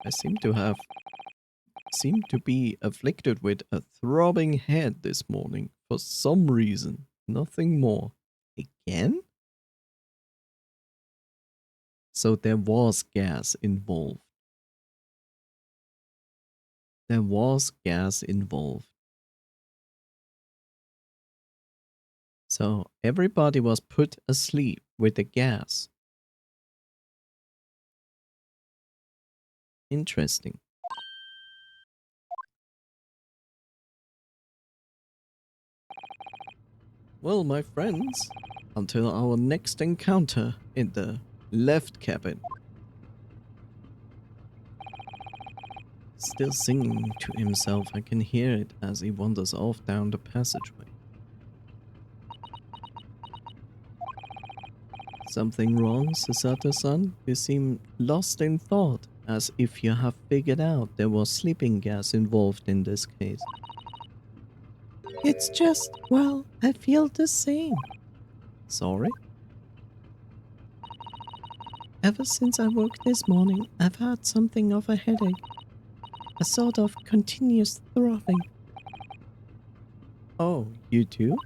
I seem to be afflicted with a throbbing head this morning for some reason. Nothing more. Again? So there was gas involved. There was gas involved. So everybody was put asleep with the gas. Interesting. Well, my friends, until our next encounter in the left cabin. Still singing to himself, I can hear it as he wanders off down the passageway. Something wrong, Susato-san? You seem lost in thought, as if you have figured out there was sleeping gas involved in this case. It's just, well, I feel the same. Sorry? Ever since I woke this morning, I've had something of a headache. A sort of continuous throbbing. Oh, you too?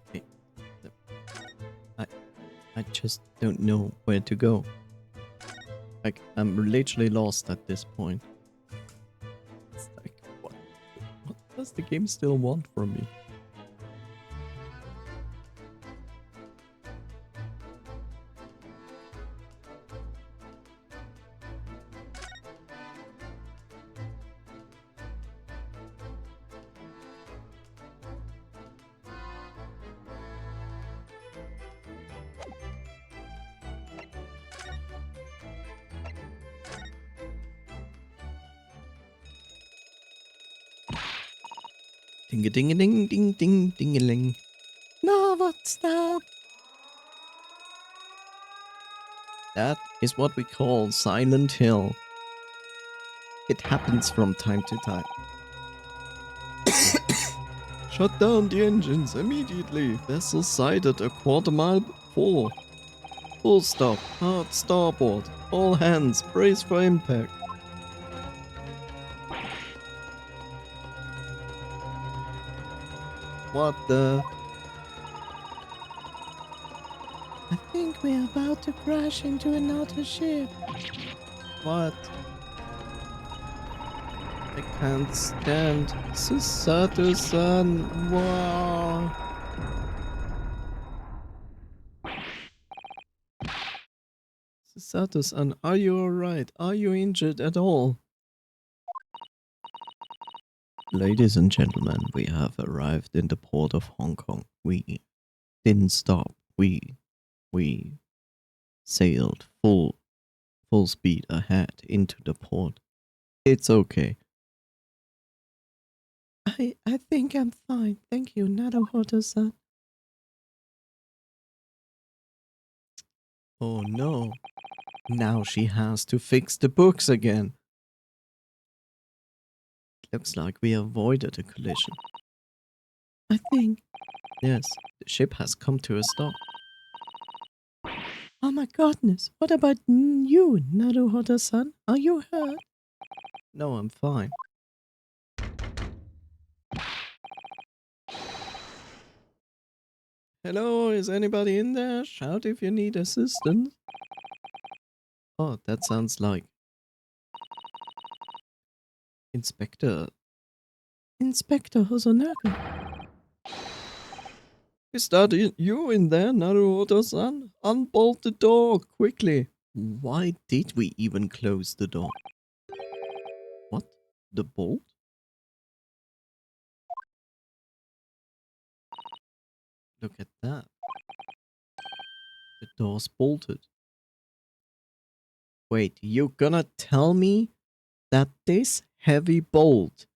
Okay, so I, I just don't know where to go. Like, I'm literally lost at this point. It's like, what does the game still want from me? Ding a ding a ding ding ding ding a ling. No, what's that? That is what we call Silent Hill. It happens from time to time. Shut down the engines immediately. Vessel sighted a quarter mile 4. Full stop. Hard starboard. All hands. Brace for impact. What the? I think we're about to crash into another ship. What? I can't stand Susato-san. Wow. Susato-san, are you alright? Are you injured at all? Ladies and gentlemen, we have arrived in the port of Hong Kong. We didn't stop. We sailed full speed ahead into the port. It's okay. I think I'm fine. Thank you, Naruhodo-san. Oh no. Now she has to fix the books again. Looks like we avoided a collision. I think. Yes, the ship has come to a stop. Oh my goodness. What about you, Naruhodo-san? Are you hurt? No, I'm fine. Hello, is anybody in there? Shout if you need assistance. Oh, that sounds like Inspector. Inspector Hosonaga. Is that you in there, Naruhodo-san? Unbolt the door, quickly. Why did we even close the door? What? The bolt? Look at that. The door's bolted. Wait, you're gonna tell me that this heavy bolt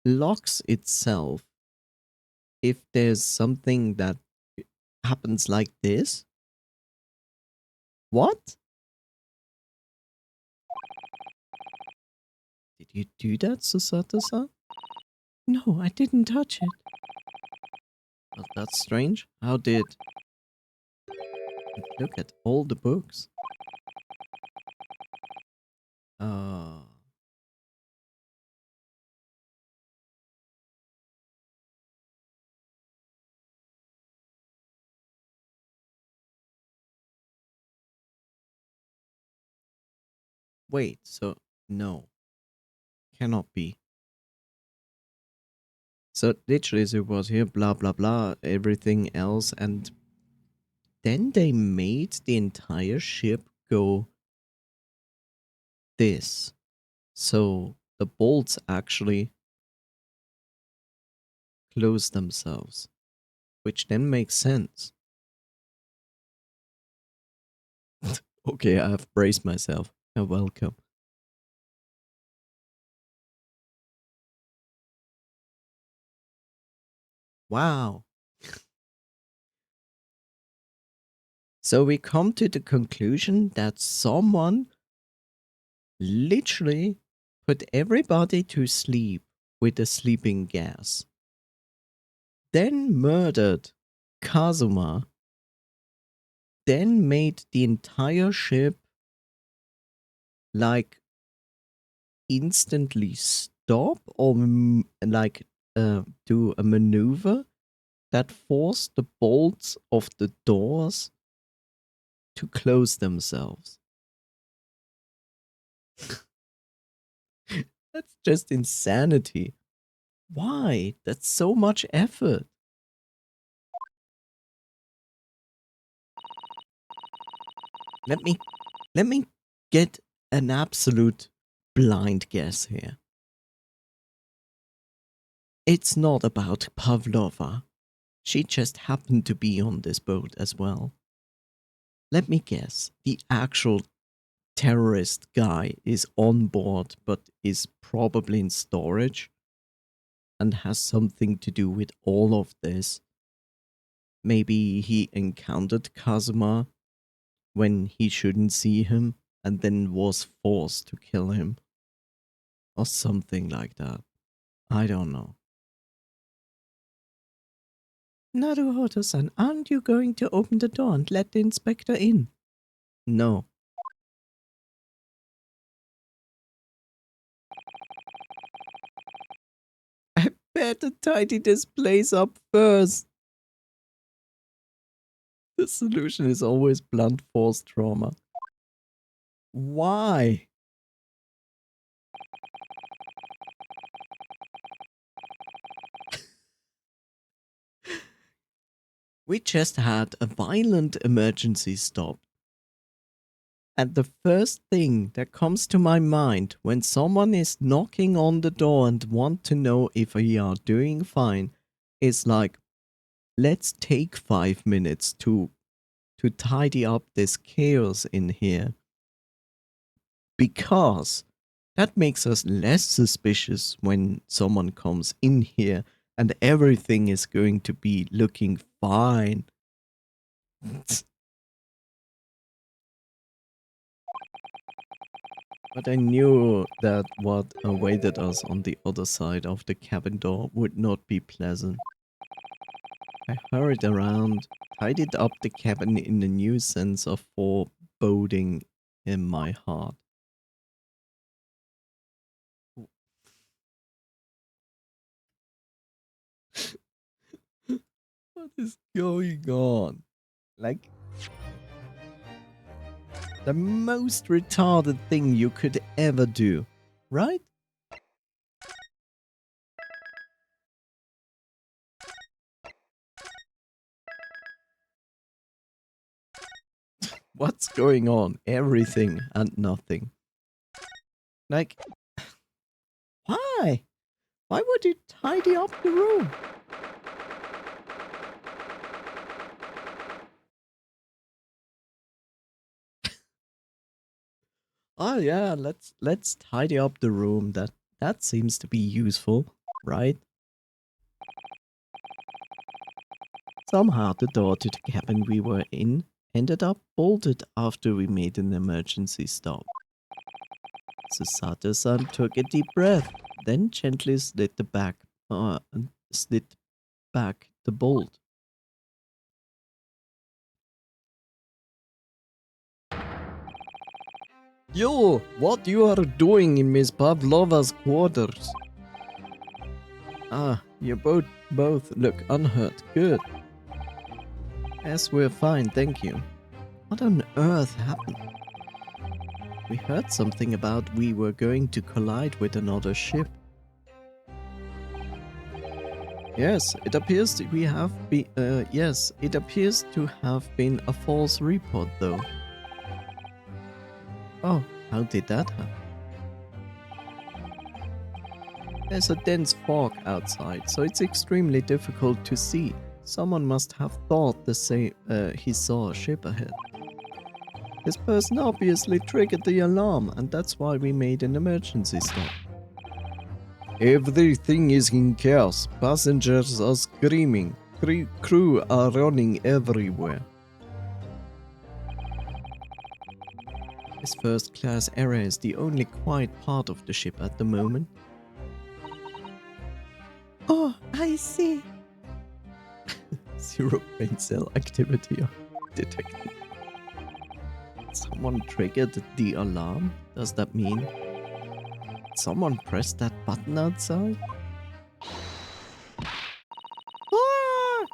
locks itself if there's something that happens like this? What? Did you do that, Susato-san? No, I didn't touch it. Well, that's strange. How did... Look at all the books. Uh... Wait, so... No. Cannot be. So literally it was here, blah blah blah, everything else, and then they made the entire ship go this. So the bolts actually close themselves, which then makes sense. Okay, I have braced myself. You're welcome. Wow. So we come to the conclusion that someone literally put everybody to sleep with the sleeping gas, then murdered Kazuma, then made the entire ship like instantly stop or like do a maneuver that forced the bolts of the doors to close themselves. That's just insanity. Why? That's so much effort. Let me get an absolute blind guess here. It's not about Pavlova. She just happened to be on this boat as well. Let me guess. The actual terrorist guy is on board but is probably in storage and has something to do with all of this. Maybe he encountered Kazuma when he shouldn't see him and then was forced to kill him. Or something like that. I don't know. Naruhodo-san, aren't you going to open the door and let the inspector in? No. I better tidy this place up first. The solution is always blunt force trauma. Why? We just had a violent emergency stop. And the first thing that comes to my mind when someone is knocking on the door and want to know if we are doing fine is like, let's take 5 minutes to tidy up this chaos in here. Because that makes us less suspicious when someone comes in here and everything is going to be looking fine. But I knew that what awaited us on the other side of the cabin door would not be pleasant. I hurried around, tidied up the cabin in a new sense of foreboding in my heart. What is going on? Like, the most retarded thing you could ever do, right? What's going on? Everything and nothing. Like, why? Why would you tidy up the room? Oh yeah, let's tidy up the room. That seems to be useful, right? Somehow the door to the cabin we were in ended up bolted after we made an emergency stop. Susato-san took a deep breath, then gently slid back the bolt. Yo, what you are doing in Miss Pavlova's quarters? Ah, you both look unhurt. Good. Yes, we're fine, thank you. What on earth happened? We heard something about we were going to collide with another ship. Yes, it appears to have been a false report though. Oh, how did that happen? There's a dense fog outside, so it's extremely difficult to see. Someone must have thought the same he saw a ship ahead. This person obviously triggered the alarm, and that's why we made an emergency stop. Everything is in chaos. Passengers are screaming. Crew are running everywhere. This first-class area is the only quiet part of the ship at the moment. Oh, I see. Zero brain cell activity detected. Someone triggered the alarm? Does that mean someone pressed that button outside? Ah!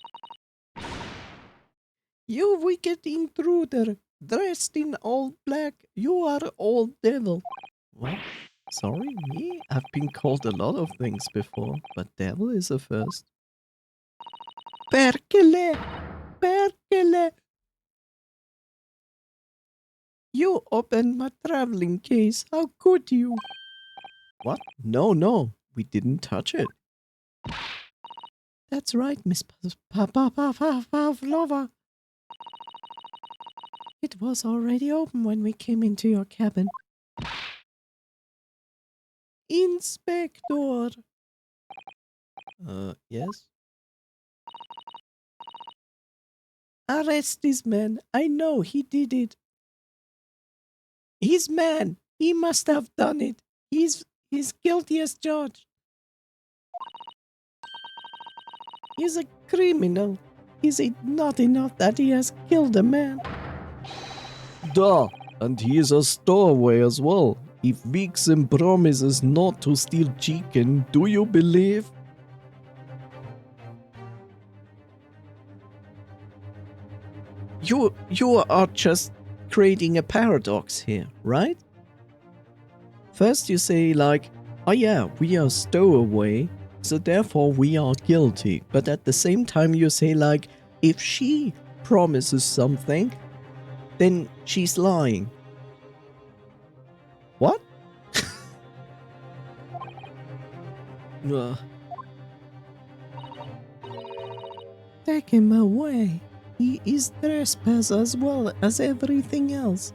You wicked intruder, dressed in all black, you are old devil. What? Sorry, me? I've been called a lot of things before, but devil is a first. Perkele! Perkele! You opened my traveling case, how could you? What? No, we didn't touch it. That's right, Miss Pavlova. It was already open when we came into your cabin. Inspector! Yes? Arrest this man. I know he did it. He's man. He must have done it. He's guilty as charged. He's a criminal. Is it not enough that he has killed a man? Duh! And he is a stowaway as well. If Vixen promises not to steal chicken, do you believe? You are just creating a paradox here, right? First you say like, oh yeah, we are stowaway, so therefore we are guilty. But at the same time you say like, if she promises something, then she's lying. What? Take him away. He is trespass as well as everything else.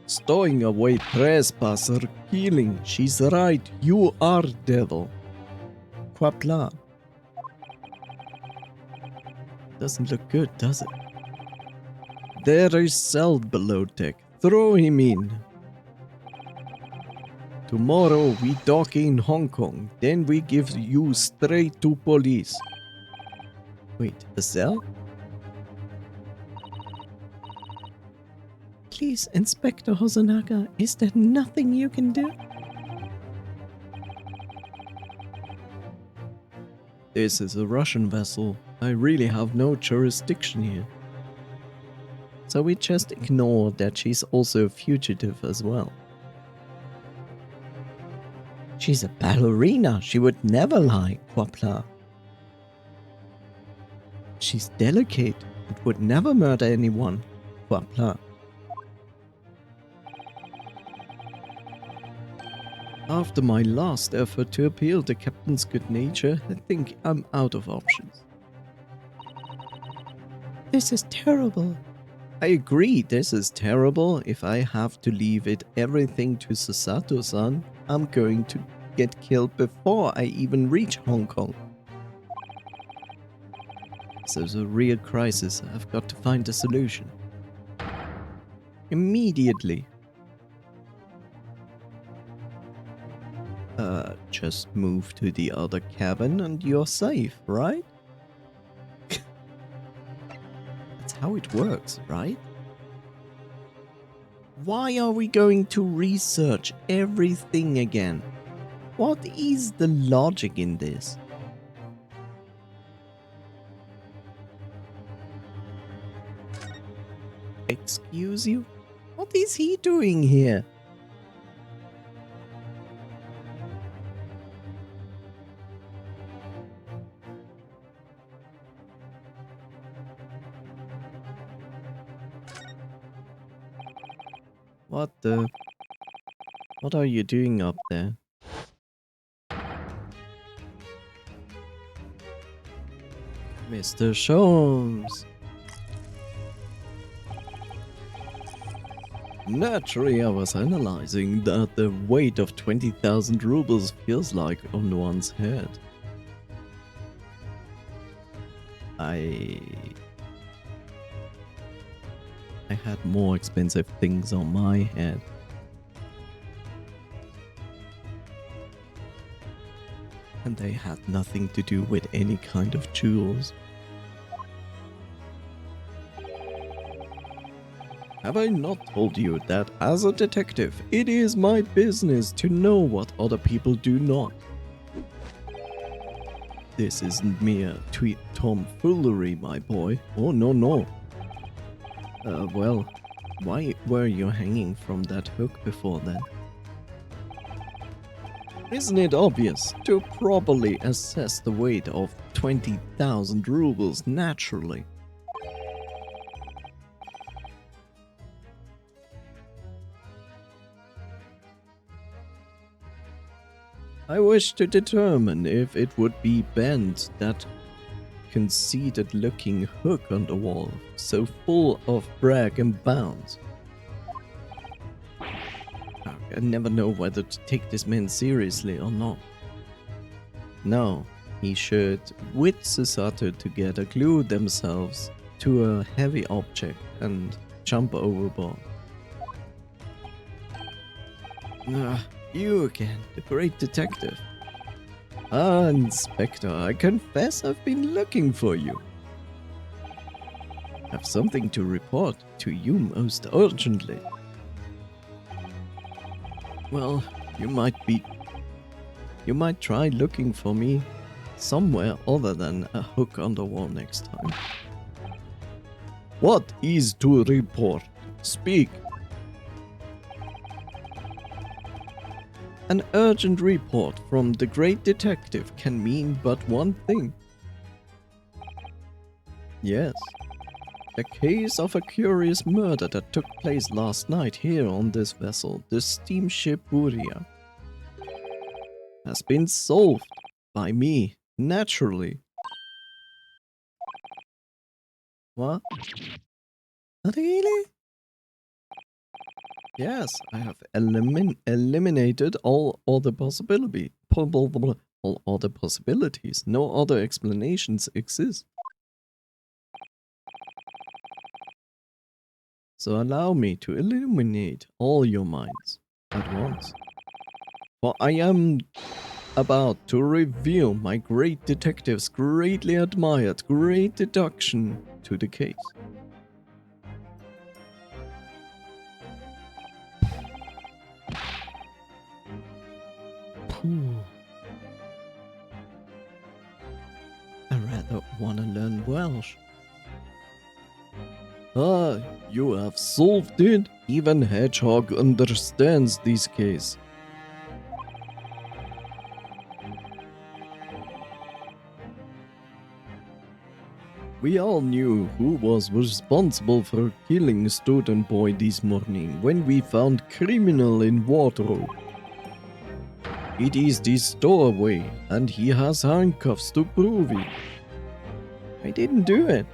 Stowing away trespasser, killing. She's right, you are devil. Quapla. Doesn't look good, does it? There is cell below deck. Throw him in. Tomorrow we dock in Hong Kong. Then we give you straight to police. Wait, a cell? Please, Inspector Hosonaga, is there nothing you can do? This is a Russian vessel. I really have no jurisdiction here. So we just ignore that she's also a fugitive as well. She's a ballerina. She would never lie, Quapla. She's delicate, but would never murder anyone, Quapla. After my last effort to appeal the captain's good nature, I think I'm out of options. This is terrible. I agree, this is terrible. If I have to leave it everything to Sasato-san, I'm going to get killed before I even reach Hong Kong. So it's a real crisis. I've got to find a solution. Immediately. Just move to the other cabin and you're safe, right? That's how it works, right? Why are we going to research everything again? What is the logic in this? Excuse you? What is he doing here? What are you doing up there? Mr. Sholmes. Naturally, I was analyzing that the weight of 20,000 rubles feels like on one's head. I had more expensive things on my head. And they had nothing to do with any kind of jewels. Have I not told you that as a detective, it is my business to know what other people do not? This isn't mere tweet tomfoolery, my boy. Oh, no, no. Well, why were you hanging from that hook before then? Isn't it obvious? To properly assess the weight of 20,000 rubles naturally. I wish to determine if it would be bent, that conceited-looking hook on the wall, so full of brag and bounds. I never know whether to take this man seriously or not. No, he should, with Susato together, glue themselves to a heavy object and jump overboard. You again, the great detective. Ah, Inspector, I confess I've been looking for you. Have something to report to you most urgently. Well, you might try looking for me somewhere other than a hook on the wall next time. What is to report? Speak. An urgent report from the great detective can mean but one thing. Yes. The case of a curious murder that took place last night here on this vessel, the steamship Buria, has been solved by me, naturally. What? Really? Yes, I have eliminated all other all other possibilities. No other explanations exist. So allow me to illuminate all your minds at once. For I am about to reveal my great detective's greatly admired great deduction to the case. I rather wanna learn Welsh. Ah, you have solved it. Even Hedgehog understands this case. We all knew who was responsible for killing student boy this morning when we found criminal in wardrobe. It is this doorway, and he has handcuffs to prove it. I didn't do it.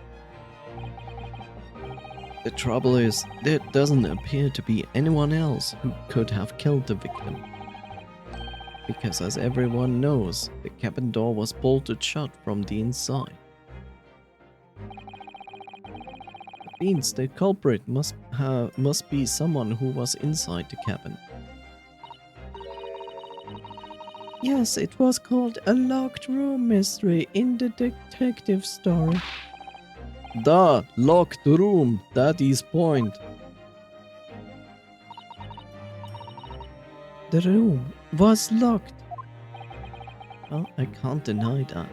The trouble is, there doesn't appear to be anyone else who could have killed the victim. Because as everyone knows, the cabin door was bolted shut from the inside. That means the culprit must be someone who was inside the cabin. Yes, it was called a locked room mystery in the detective story. The locked room, that is point. The room was locked. Well, I can't deny that.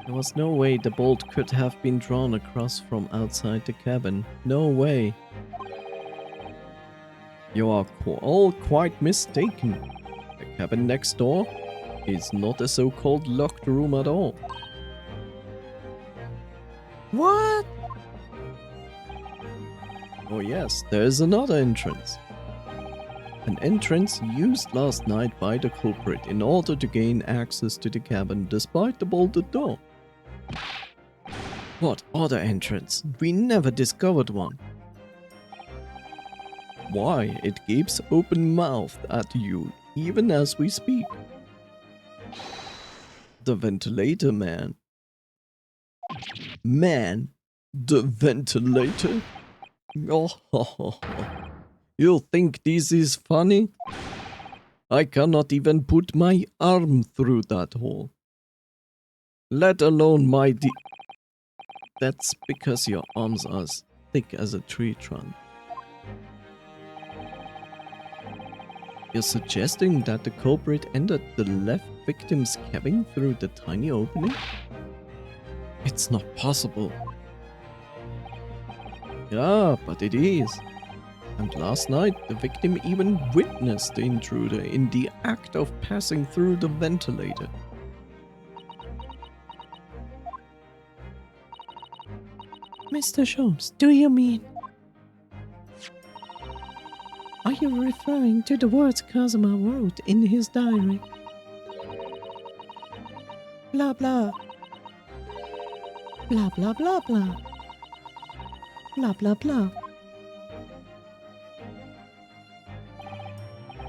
There was no way the bolt could have been drawn across from outside the cabin. No way. You are all quite mistaken. The cabin next door is not a so-called locked room at all. What? Oh yes, there is another entrance. An entrance used last night by the culprit in order to gain access to the cabin despite the bolted door. What other entrance? We never discovered one. Why, it gapes open-mouthed at you even as we speak. The ventilator man. Man, The ventilator? Oh, you think this is funny? I cannot even put my arm through that hole. Let alone my That's because your arms are as thick as a tree trunk. You're suggesting that the culprit entered the left victim's cabin through the tiny opening? It's not possible. Yeah, but it is. And last night, the victim even witnessed the intruder in the act of passing through the ventilator. Mr. Sholmes, do you mean... Are you referring to the words Kazuma wrote in his diary? Blah blah. Blah blah blah blah. Blah blah blah.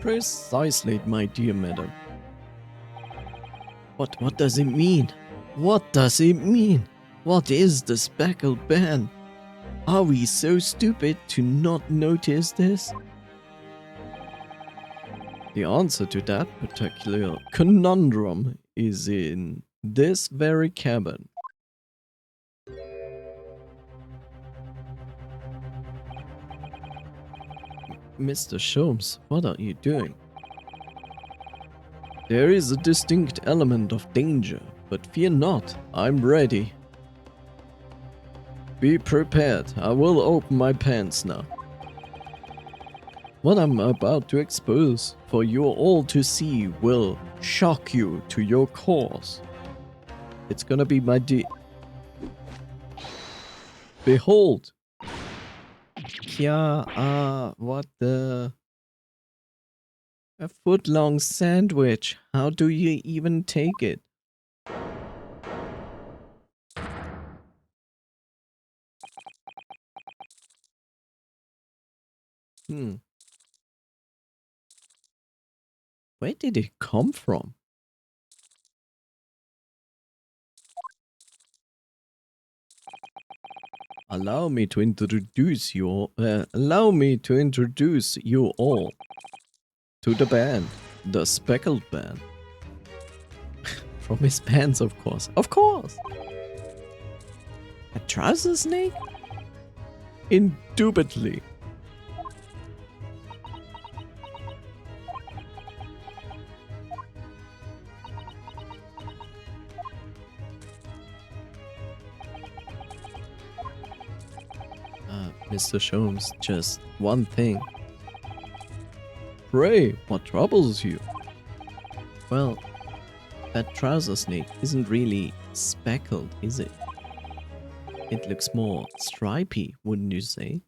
Precisely, my dear madam. But what does it mean? What does it mean? What is the speckled band? Are we so stupid to not notice this? The answer to that particular conundrum is in this very cabin. Mr. Sholmes, what are you doing? There is a distinct element of danger, but fear not, I'm ready. Be prepared, I will open my pants now. What I'm about to expose for you all to see will shock you to your cores. It's gonna be my Behold! Yeah, what the... A foot-long sandwich. How do you even take it? Where did it come from? Allow me to introduce you all to the band, the Speckled Band. From his pants, of course. Of course! A trouser snake? Indubitably. Mr. Sholmes, just one thing. Pray, what troubles you? Well, that trouser snake isn't really speckled, is it? It looks more stripy, wouldn't you say?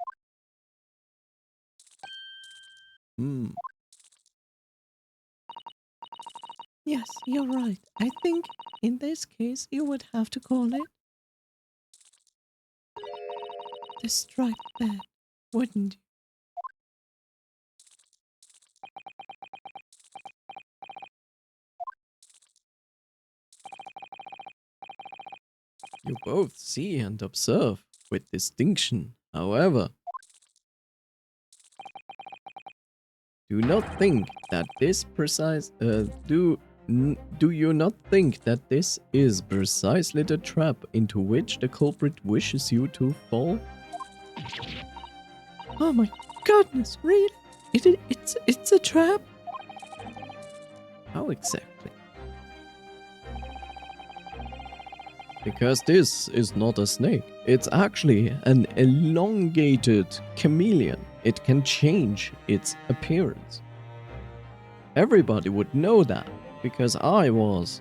Yes, you're right. I think in this case you would have to call it the striped band, wouldn't you? You both see and observe with distinction, however. Do not think that this do you not think that this is precisely the trap into which the culprit wishes you to fall? Oh my goodness, really? It's a trap? How exactly? Because this is not a snake. It's actually an elongated chameleon. It can change its appearance. Everybody would know that, because I was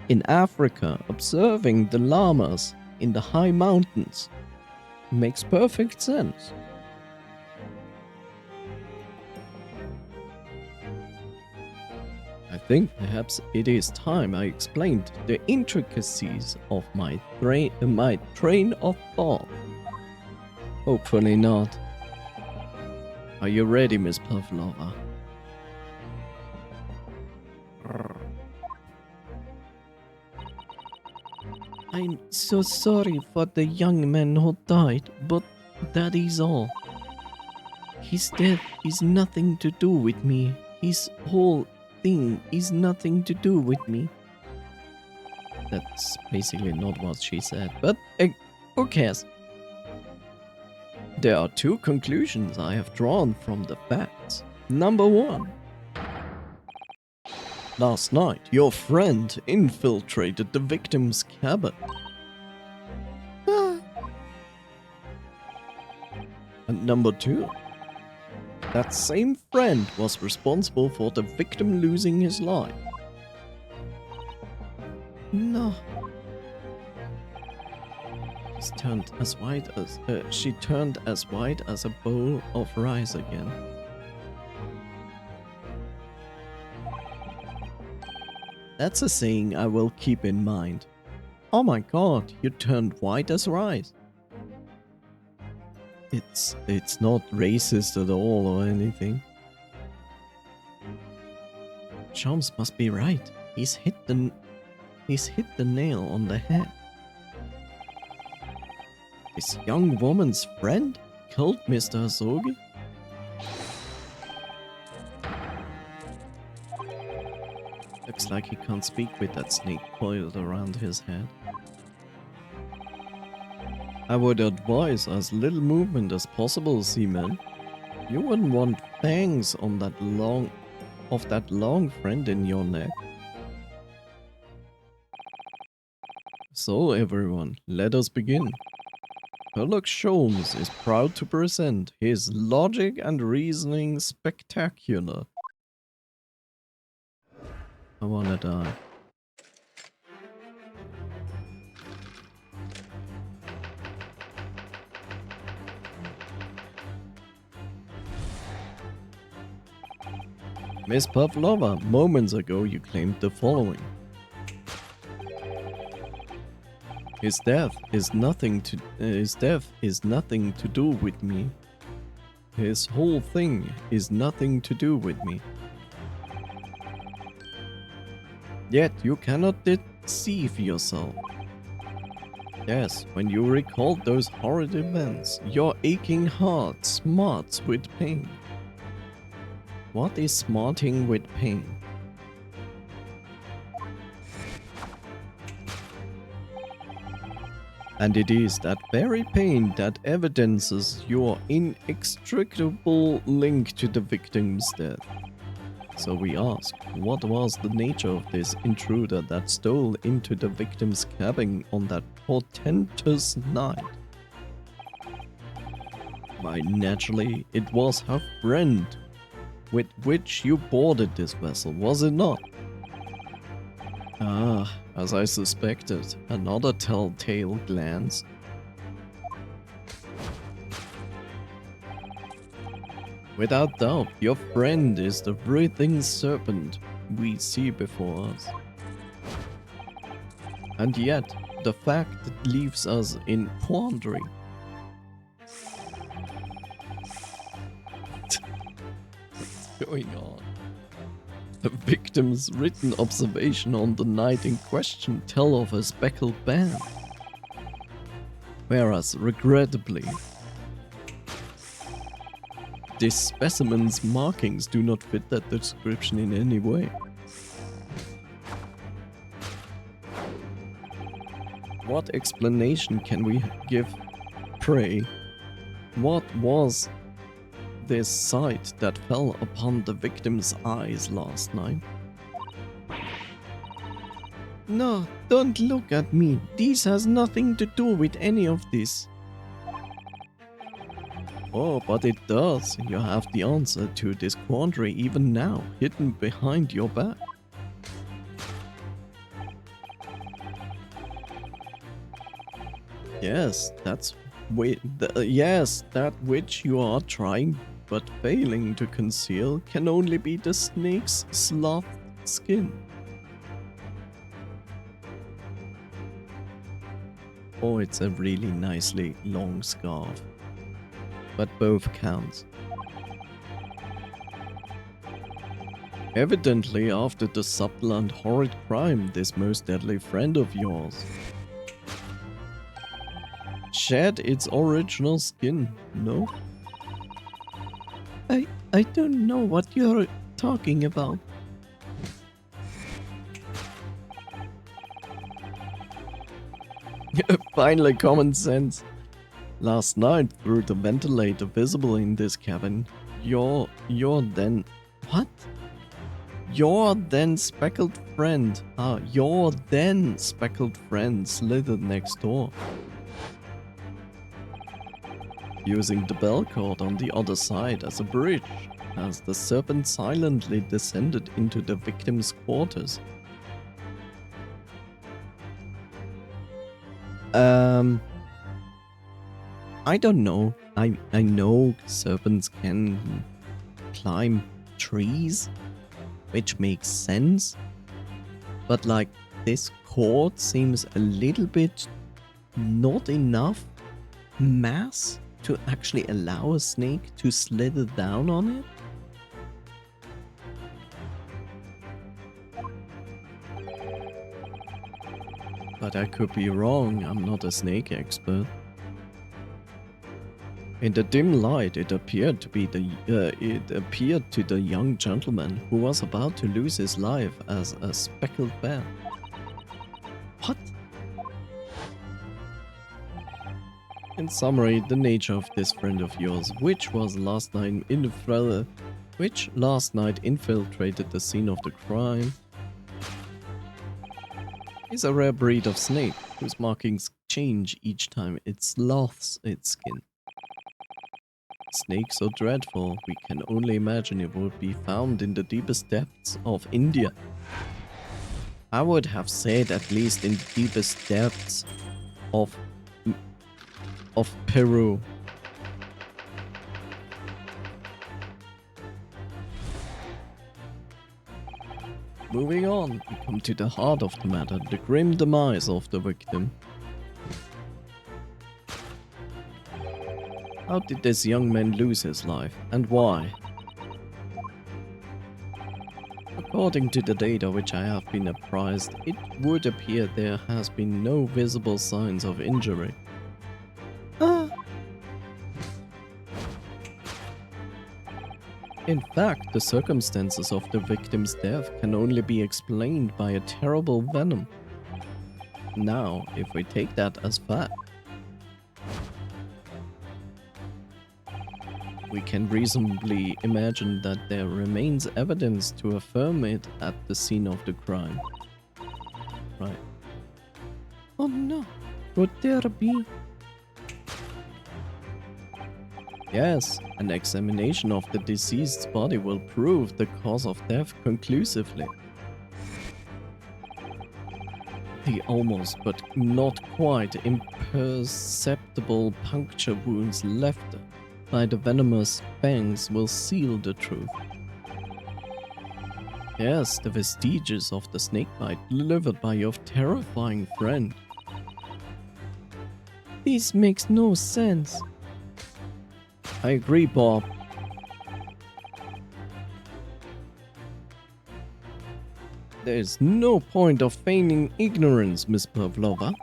in Africa observing the llamas in the high mountains. Makes perfect sense. I think perhaps it is time I explained the intricacies of my train of thought. Hopefully not. Are you ready, Miss Pavlova? I I'm so sorry for the young man who died, but that is all. His death is nothing to do with me. His whole thing is nothing to do with me. That's basically not what she said, but who cares? There are two conclusions I have drawn from the facts. Number one. Last night, your friend infiltrated the victim's cabin. And number two. That same friend was responsible for the victim losing his life. No. She turned as white as a bowl of rice again. That's a saying I will keep in mind. Oh my god, you turned white as rice. It's not racist at all or anything. Shams must be right. He's hit the nail on the head. This young woman's friend killed Mr. Asogi? Looks like he can't speak with that snake coiled around his head. I would advise as little movement as possible, Seaman. You wouldn't want fangs on that long friend in your neck. So everyone, let us begin. Sherlock Holmes is proud to present his logic and reasoning spectacular. I wanna die. Miss Pavlova, moments ago you claimed the following. His death is nothing to do with me. His whole thing is nothing to do with me. Yet you cannot deceive yourself. Yes, when you recall those horrid events, your aching heart smarts with pain. What is smarting with pain? And it is that very pain that evidences your inextricable link to the victim's death. So we ask, what was the nature of this intruder that stole into the victim's cabin on that portentous night? Why, naturally, it was her friend with which you boarded this vessel, was it not? Ah, as I suspected, another telltale glance. Without doubt, your friend is the breathing serpent we see before us. And yet, the fact leaves us in quandary. What's going on? The victim's written observation on the night in question tell of a speckled band. Whereas, regrettably, this specimen's markings do not fit that description in any way. What explanation can we give, pray? What was this sight that fell upon the victim's eyes last night? No, don't look at me. This has nothing to do with any of this. Oh, but it does. You have the answer to this quandary even now, hidden behind your back. Yes, that which you are trying but failing to conceal can only be the snake's sloughed skin. Or it's a really nicely long scarf. But both counts. Evidently, after the subtle and horrid crime, this most deadly friend of yours shed its original skin, no? I don't know what you're talking about. Finally, common sense. Last night, through the ventilator visible in this cabin, your then... What? Your then speckled friend. Your then speckled friend slithered next door. Using the bell cord on the other side as a bridge, as the serpent silently descended into the victim's quarters. I don't know. I know serpents can climb trees, which makes sense. But like, this cord seems a little bit not enough mass to actually allow a snake to slither down on it. But I could be wrong, I'm not a snake expert. In the dim light, it appeared to the young gentleman who was about to lose his life as a speckled bear. What? In summary, the nature of this friend of yours, which last night infiltrated the scene of the crime, is a rare breed of snake whose markings change each time it sloughs its skin. Snake so dreadful, we can only imagine it would be found in the deepest depths of India. I would have said at least in the deepest depths of Peru. Moving on, we come to the heart of the matter, the grim demise of the victim. How did this young man lose his life, and why? According to the data which I have been apprised, it would appear there has been no visible signs of injury. In fact, the circumstances of the victim's death can only be explained by a terrible venom. Now, if we take that as fact, we can reasonably imagine that there remains evidence to affirm it at the scene of the crime. Right. Oh no, could there be? Yes, an examination of the deceased's body will prove the cause of death conclusively. The almost but not quite imperceptible puncture wounds left by the venomous fangs will seal the truth. Yes, the vestiges of the snakebite delivered by your terrifying friend. This makes no sense. I agree, Bob. There is no point of feigning ignorance, Miss Pavlova.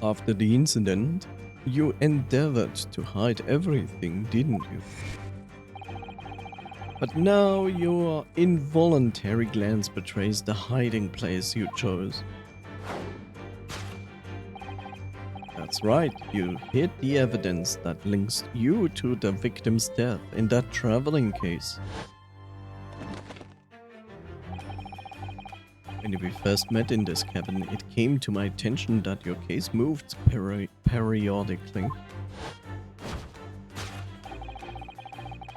After the incident, you endeavored to hide everything, didn't you? But now your involuntary glance betrays the hiding place you chose. That's right, you hid the evidence that links you to the victim's death in that traveling case. When we first met in this cabin, it came to my attention that your case moved periodically.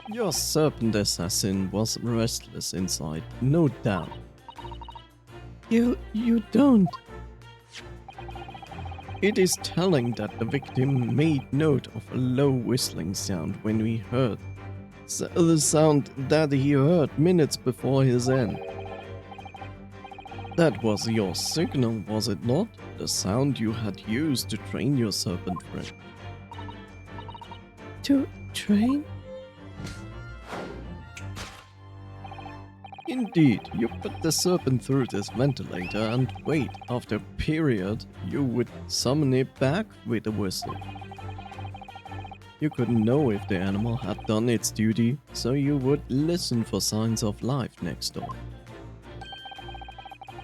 Your serpent assassin was restless inside, no doubt. You don't. It is telling that the victim made note of a low whistling sound when we heard the sound that he heard minutes before his end. That was your signal, was it not? The sound you had used to train your serpent friend. To train? Indeed, you put the serpent through this ventilator and wait, after a period, you would summon it back with a whistle. You couldn't know if the animal had done its duty, so you would listen for signs of life next door.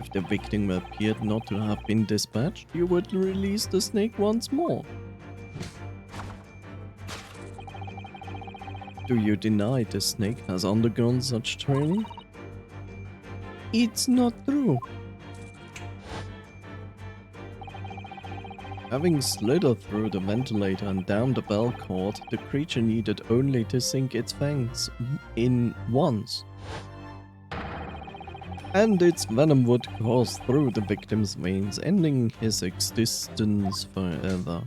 If the victim appeared not to have been dispatched, you would release the snake once more. Do you deny the snake has undergone such training? It's not true. Having slithered through the ventilator and down the bell cord, the creature needed only to sink its fangs in once. And its venom would course through the victim's veins, ending his existence forever.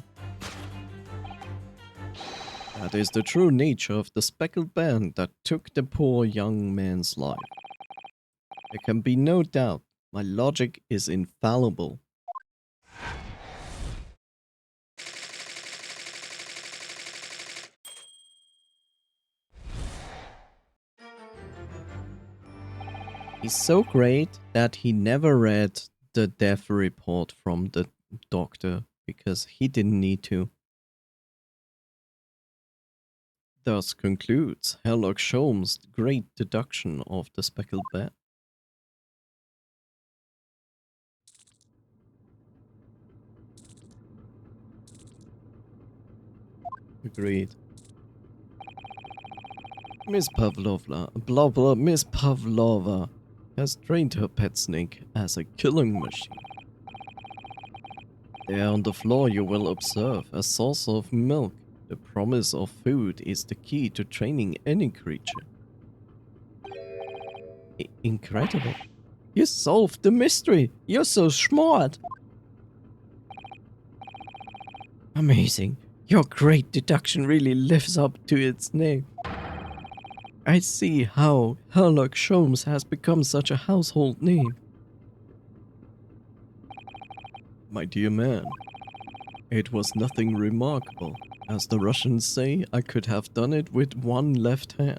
That is the true nature of the speckled band that took the poor young man's life. There can be no doubt, my logic is infallible. He's so great that he never read the death report from the doctor because he didn't need to. Thus concludes Sherlock Holmes' great deduction of the speckled bat. Agreed. Miss Pavlova has trained her pet snake as a killing machine. There on the floor you will observe a source of milk. The promise of food is the key to training any creature. Incredible. You solved the mystery. You're so smart. Amazing. Your great deduction really lives up to its name. I see how Sherlock Holmes has become such a household name. My dear man, it was nothing remarkable. As the Russians say, I could have done it with one left hand.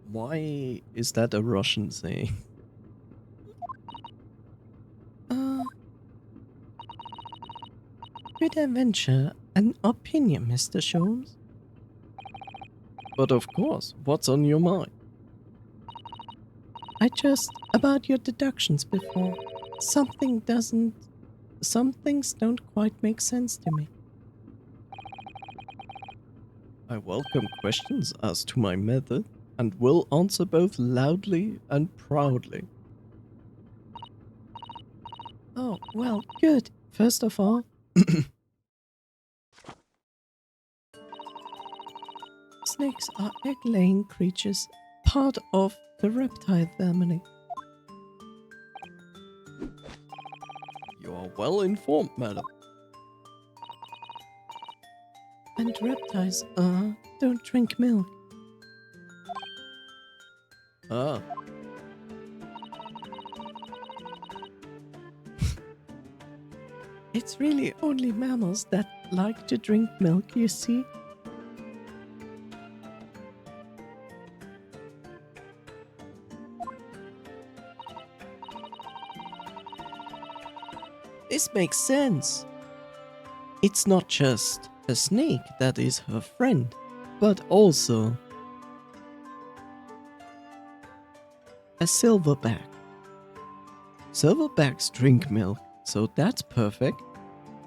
Why is that a Russian saying? Could I venture an opinion, Mr. Sholmes? But of course, what's on your mind? About your deductions before. Some things don't quite make sense to me. I welcome questions as to my method and will answer both loudly and proudly. Oh, well, good. First of all, snakes are egg-laying creatures, part of the reptile family. You are well informed, madam. And reptiles don't drink milk. Ah. It's really only mammals that like to drink milk, you see. This makes sense. It's not just a snake that is her friend, but also a silverback. Silverbacks drink milk, so that's perfect.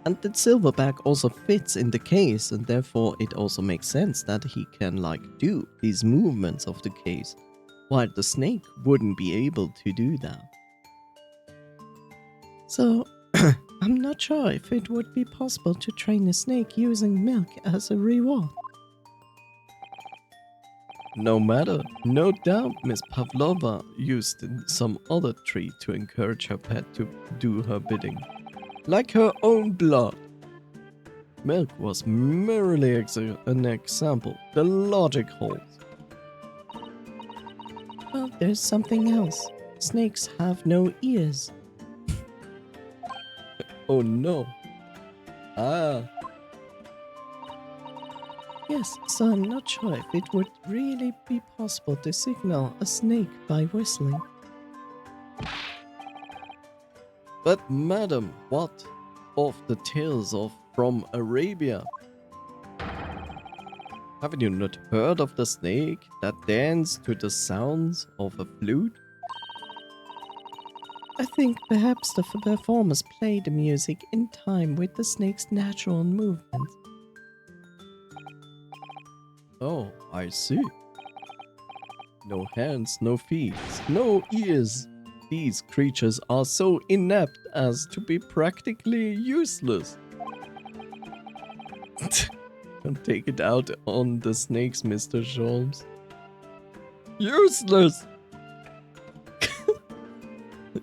And the silverback also fits in the case, and therefore it also makes sense that he can do these movements of the case, while the snake wouldn't be able to do that. So, I'm not sure if it would be possible to train a snake using milk as a reward. No matter, no doubt Miss Pavlova used some other treat to encourage her pet to do her bidding. Like her own blood. Milk was merely an example. The logic holds. Well, there's something else. Snakes have no ears. Oh no. Ah. Yes, so I'm not sure if it would really be possible to signal a snake by whistling. But madam, what of the tales of from Arabia? Haven't you not heard of the snake that danced to the sounds of a flute? I think perhaps the performers play the music in time with the snake's natural movements. Oh, I see. No hands, no feet, no ears. These creatures are so inept as to be practically useless. Don't take it out on the snakes, Mr. Sholmes. Useless!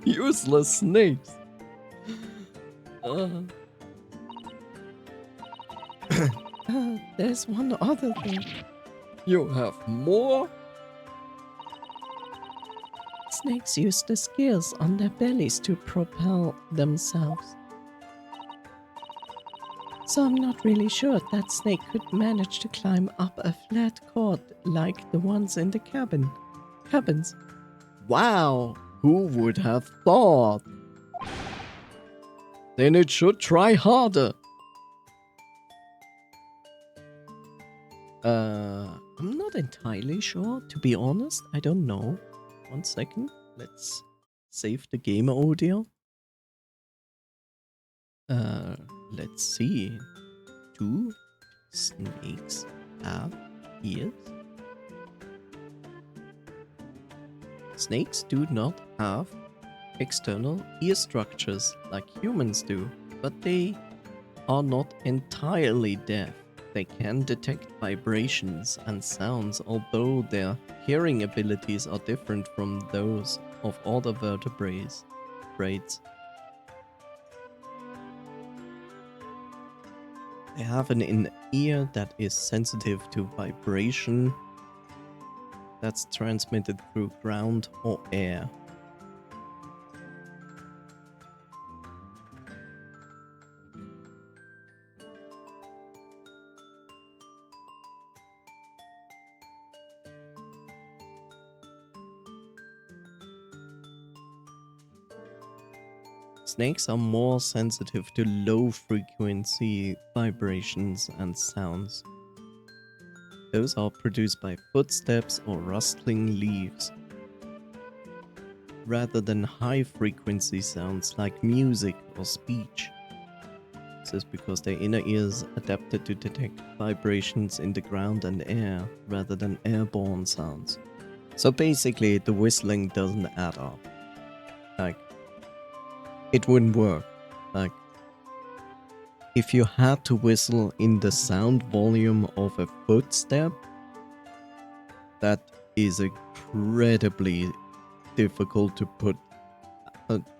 Useless snakes! Uh, There's one other thing. you have more? Snakes use the scales on their bellies to propel themselves. So I'm not really sure that snake could manage to climb up a flat cord like the ones in the cabins. Wow! Who would have thought? Then it should try harder. I'm not entirely sure, to be honest. I don't know. 1 second. Let's save the game audio. Let's see. Do snakes have ears? Snakes do not have external ear structures like humans do, but they are not entirely deaf. They can detect vibrations and sounds, although their hearing abilities are different from those of other vertebrates. They have an ear that is sensitive to vibration that's transmitted through ground or air. Snakes are more sensitive to low-frequency vibrations and sounds. Those are produced by footsteps or rustling leaves, rather than high-frequency sounds like music or speech. This is because their inner ears adapted to detect vibrations in the ground and air, rather than airborne sounds. So basically, the whistling doesn't add up. Like, it wouldn't work. Like, if you had to whistle in the sound volume of a footstep, that is incredibly difficult to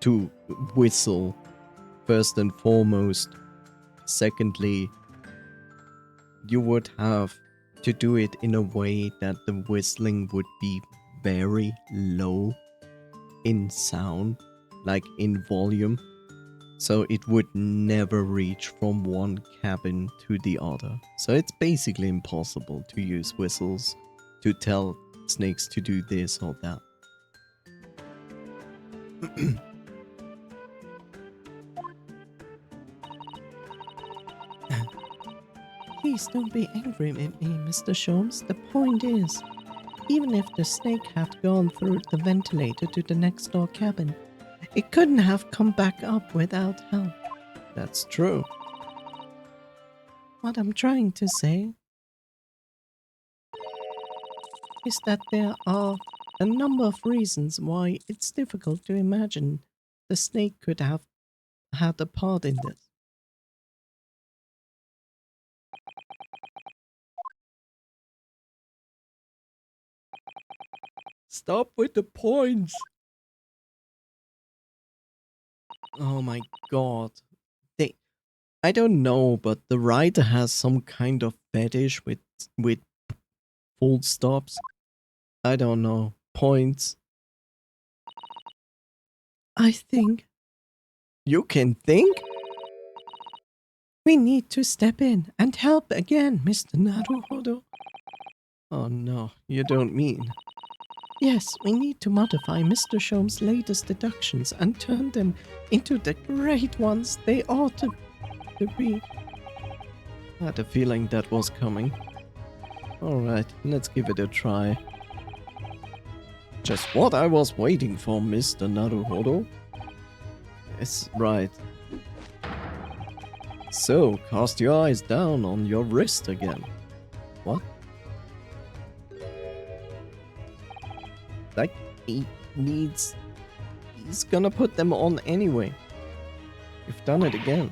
to whistle, first and foremost. Secondly, you would have to do it in a way that the whistling would be very low in sound, like in volume, so it would never reach from one cabin to the other. So it's basically impossible to use whistles to tell snakes to do this or that. Please don't be angry with me, Mr. Sholmes. The point is, even if the snake had gone through the ventilator to the next door cabin, it couldn't have come back up without help. That's true. What I'm trying to say is that there are a number of reasons why it's difficult to imagine the snake could have had a part in this. Stop with the points. Oh my god. I don't know, but the writer has some kind of fetish with full stops. I don't know. Points. I think You can think? We need to step in and help again, Mr. Naruhodo. Oh no, you don't mean. Yes, we need to modify Mr. Shom's latest deductions and turn them into the great ones they ought to be. I had a feeling that was coming. Alright, let's give it a try. Just what I was waiting for, Mr. Naruhodo. Yes, right. So, cast your eyes down on your wrist again. What? Like, he needs... He's gonna put them on anyway. You've done it again.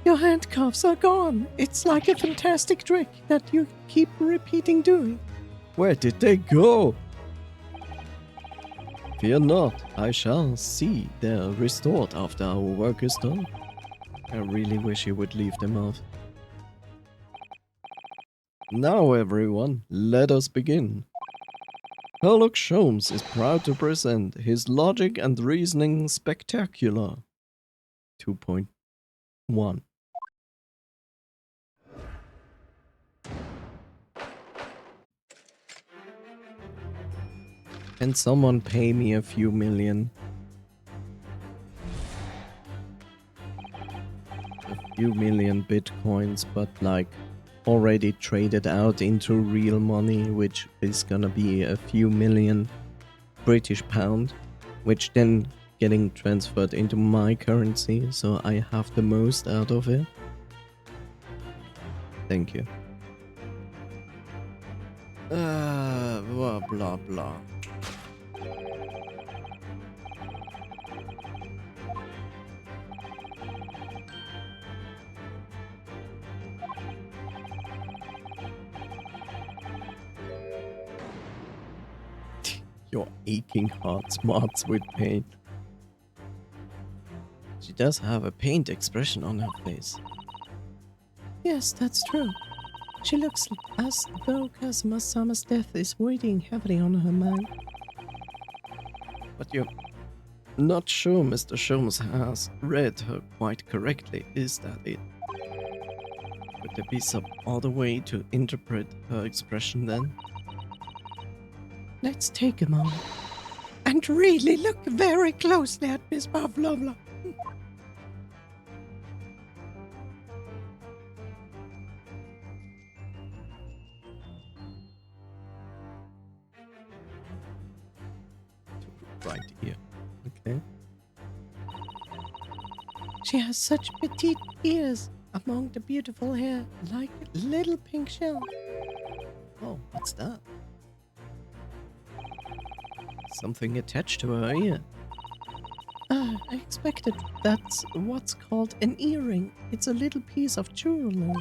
Your handcuffs are gone. It's like a fantastic trick that you keep repeating doing. Where did they go? Fear not, I shall see they're restored after our work is done. I really wish you would leave them off. Now everyone, let us begin. Sherlock Holmes is proud to present his logic and reasoning spectacular. 2.1. Can someone pay me a few million? A few million bitcoins, but like already traded out into real money, which is gonna be a few million British pound, which then getting transferred into my currency, so I have the most out of it. Thank you. Blah blah blah. Your aching heart smarts with pain. She does have a pained expression on her face. Yes, that's true. She looks as though Kazuma-sama's death is weighing heavily on her mind. But you're not sure Mr. Sholmes has read her quite correctly, is that it? Would there be some other way to interpret her expression then? Let's take a moment and really look very closely at Miss Pavlovna. Right here. Okay. She has such petite ears among the beautiful hair, like little pink shells. Oh, what's that? Something attached to her ear. I expected that's what's called an earring. It's a little piece of jewelry.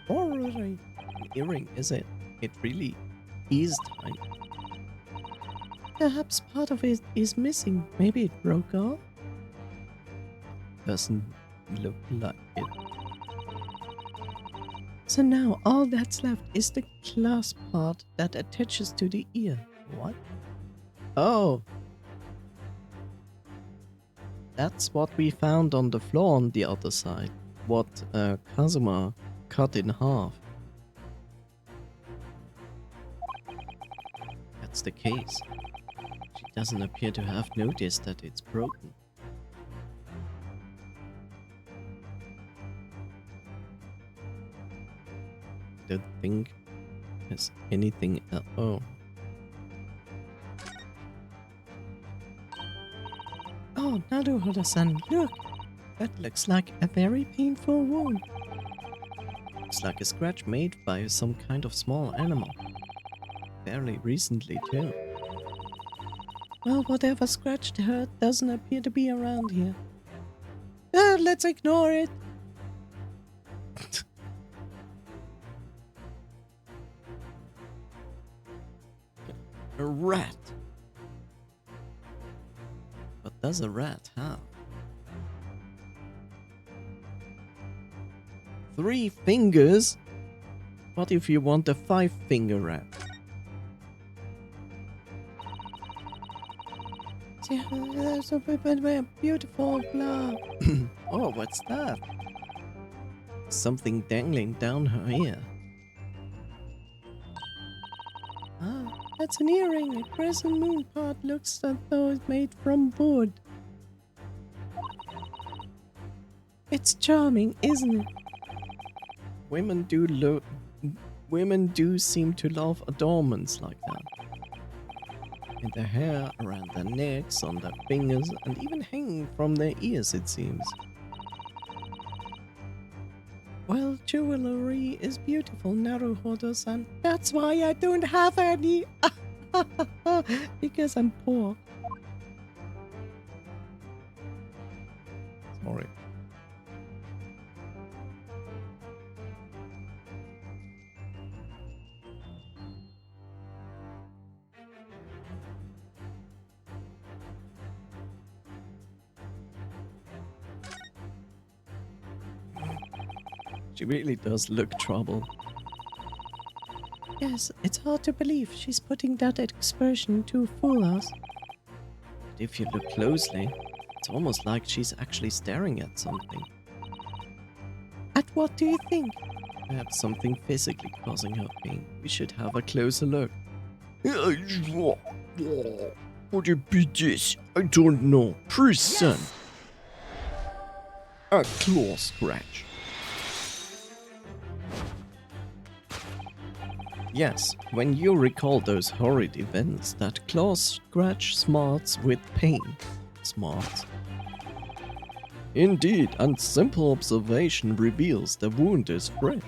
An earring, is it? It really is tiny. Perhaps part of it is missing. Maybe it broke off? Doesn't look like it. So now all that's left is the clasp part that attaches to the ear. What? Oh! That's what we found on the floor on the other side. What Kazuma cut in half. That's the case. She doesn't appear to have noticed that it's broken. I don't think there's anything else. Oh. Oh, Naruhodo-san, look! That looks like a very painful wound. Looks like a scratch made by some kind of small animal. Fairly recently, too. Well, whatever scratched her doesn't appear to be around here. Let's ignore it. A rat. What does a rat have? 3 fingers? What if you want a 5-finger rat? Yeah, that's a beautiful blah. Oh, what's that? something dangling down her ear. Ah, that's an earring. A crescent moon part looks as though it's made from wood. It's charming, isn't it? Women do seem to love adornments like that. In their hair, around their necks, on their fingers, and even hanging from their ears, it seems. Well, jewelry is beautiful, Naruhodo-san. That's why I don't have any. Because I'm poor. Sorry. She really does look troubled. Yes, it's hard to believe she's putting that expression to fool us. But if you look closely, it's almost like she's actually staring at something. At what do you think? Perhaps something physically causing her pain. We should have a closer look. Would it be this? I don't know. Prison. Yes. A claw scratch. Yes, when you recall those horrid events, that claw scratch smarts with pain. Smarts. Indeed, and simple observation reveals the wound is fresh.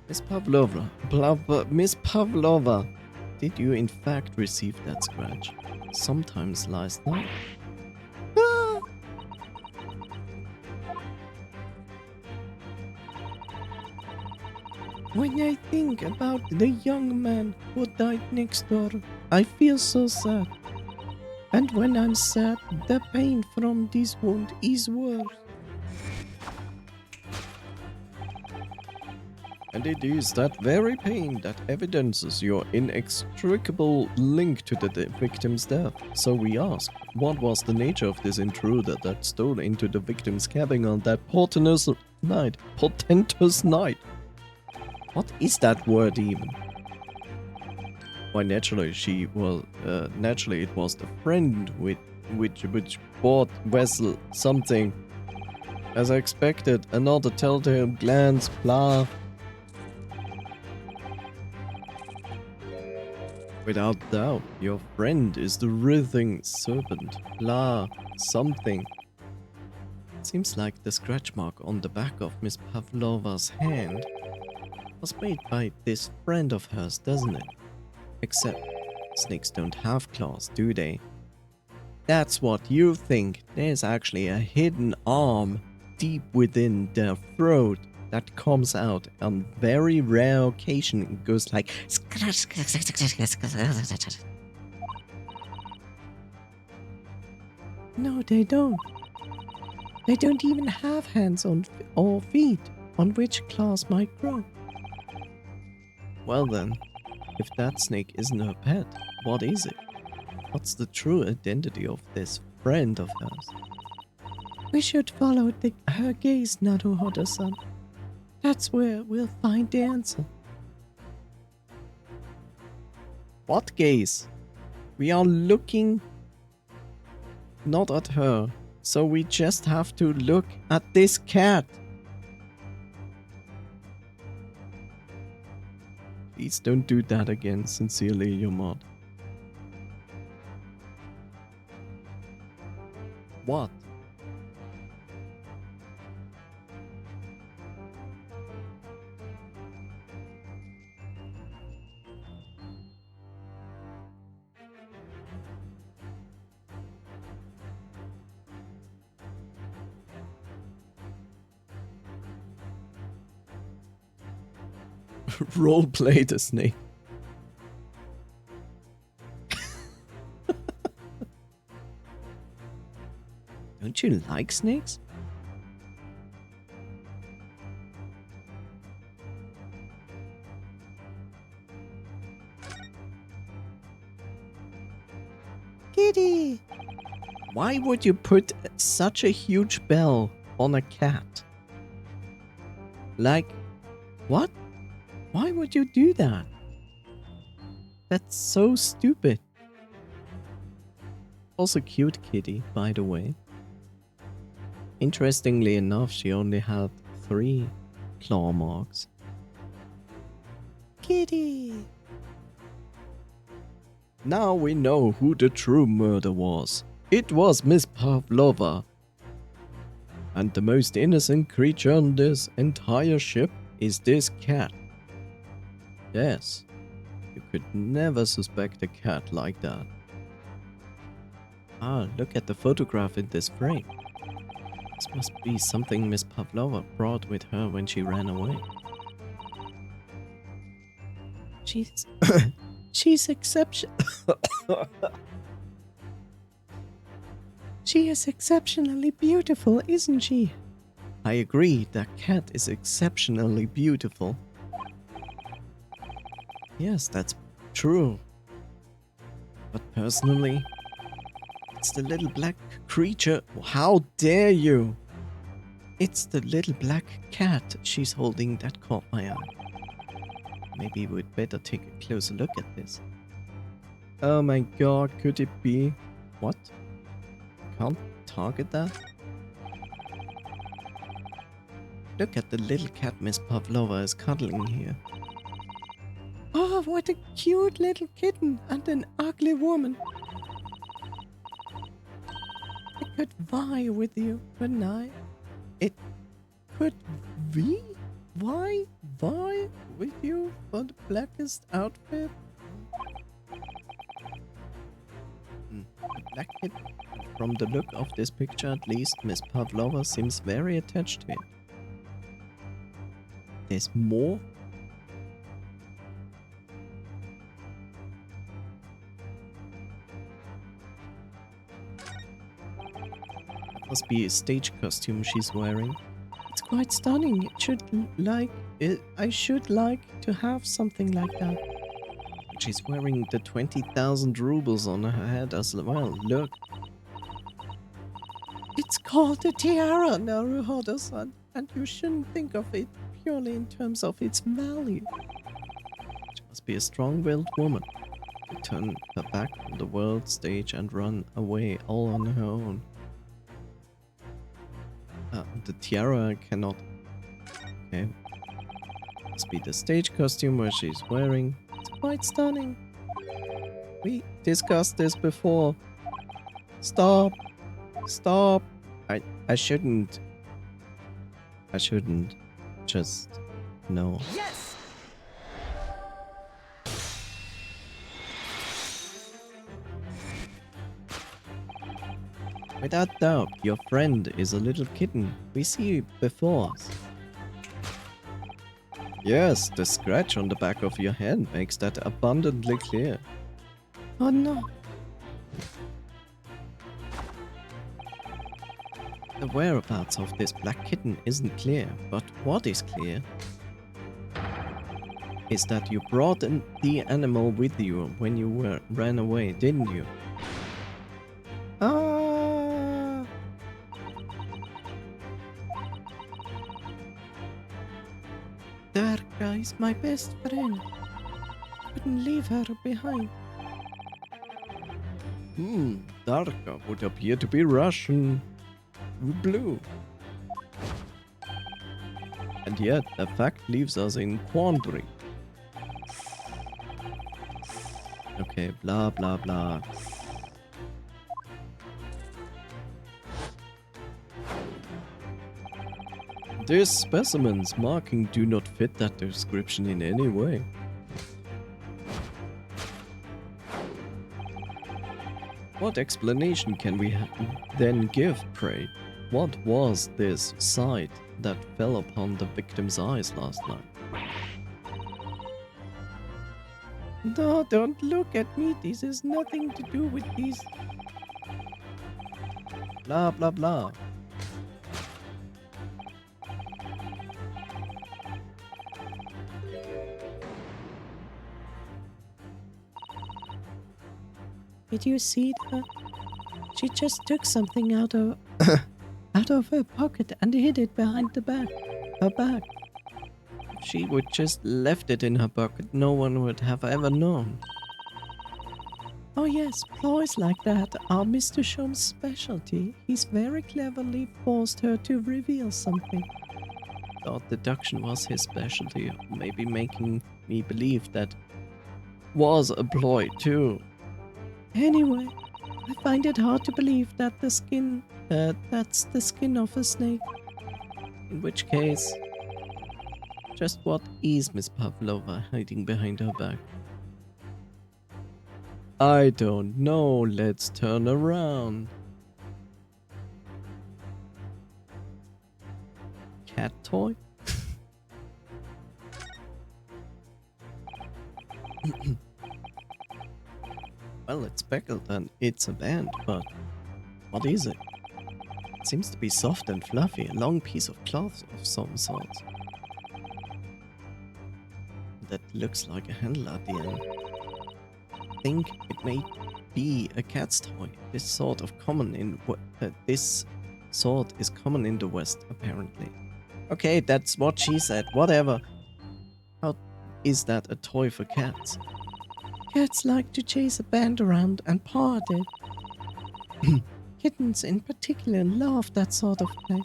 Miss Pavlova, did you in fact receive that scratch? Sometimes last night? When I think about the young man who died next door, I feel so sad. And when I'm sad, the pain from this wound is worse. And it is that very pain that evidences your inextricable link to the victim's death. So we ask, what was the nature of this intruder that stole into the victim's cabin on that portentous night? Portentous night? What is that word even? Why, naturally naturally it was the friend which bought vessel something. As I expected, another telltale glance, blah. Without doubt, your friend is the writhing serpent, blah, something. It seems like the scratch mark on the back of Miss Pavlova's hand was made by this friend of hers, doesn't it? Except snakes don't have claws, do they? That's what you think. There's actually a hidden arm deep within their throat that comes out on very rare occasion and goes like No, they don't. They don't even have hands or feet on which claws might grow. Well then, if that snake isn't her pet, what is it? What's the true identity of this friend of hers? We should follow her gaze, Naruhodo-san. That's where we'll find the answer. What gaze? We are looking not at her, so we just have to look at this cat. Please don't do that again. Sincerely, your mod. What? Roleplay the snake. Don't you like snakes? Kitty! Why would you put such a huge bell on a cat? Like, what? Why would you do that? That's so stupid. Also cute kitty, by the way. Interestingly enough, she only had 3 claw marks. Kitty! Now we know who the true murder was. It was Miss Pavlova. And the most innocent creature on this entire ship is this cat. Yes, you could never suspect a cat like that. Ah, look at the photograph in this frame. This must be something Miss Pavlova brought with her when she ran away. She's... she's exceptional. She is exceptionally beautiful, isn't she? I agree, that cat is exceptionally beautiful. Yes, that's true. But personally, it's the little black creature. How dare you? It's the little black cat she's holding that caught my eye. Maybe we'd better take a closer look at this. Oh my god, could it be? What? Can't target that? Look at the little cat Miss Pavlova is cuddling here. Oh, what a cute little kitten and an ugly woman. I could vie with you, couldn't I? It could we? Why vie with you for the blackest outfit? The black kitten. From the look of this picture, at least, Miss Pavlova seems very attached to it. There's more? That must be a stage costume she's wearing. It's quite stunning. I should like to have something like that. She's wearing the 20,000 rubles on her head as well. Look. It's called a tiara, Naruhodo-san, and you shouldn't think of it purely in terms of its value. She must be a strong-willed woman to turn her back on the world stage and run away all on her own. The tiara cannot... Okay. Must be the stage costume where she's wearing. It's quite stunning. We discussed this before. Stop. Stop. I shouldn't. I shouldn't. Just... no. Yes! Without doubt, your friend is a little kitten we see before us. Yes, the scratch on the back of your hand makes that abundantly clear. Oh no. The whereabouts of this black kitten isn't clear, but what is clear is that you brought the animal with you when you ran away, didn't you? Ah! Darka is my best friend. Couldn't leave her behind. Darka would appear to be Russian. Blue. And yet, the fact leaves us in quandary. Okay, blah blah blah. These specimens marking do not fit that description in any way. What explanation can we then give, pray? What was this sight that fell upon the victim's eyes last night? No, don't look at me. This has nothing to do with these. Blah, blah, blah. Did you see that? She just took something out of her pocket and hid it behind her back. If she would just left it in her pocket, no one would have ever known. Oh yes, ploys like that are Mr. Shum's specialty. He's very cleverly forced her to reveal something. Thought deduction was his specialty, maybe making me believe that was a ploy too. Anyway, I find it hard to believe that that's the skin of a snake. In which case, just what is Miss Pavlova hiding behind her back? I don't know, let's turn around. Cat toy? Well, it's speckled and it's a band, but what is it? It seems to be soft and fluffy, a long piece of cloth of some sort. That looks like a handle at the end. I think it may be a cat's toy. This sort is common in the West, apparently. Okay, that's what she said. Whatever. How is that a toy for cats? Cats like to chase a band around and paw at it. Kittens in particular love that sort of play.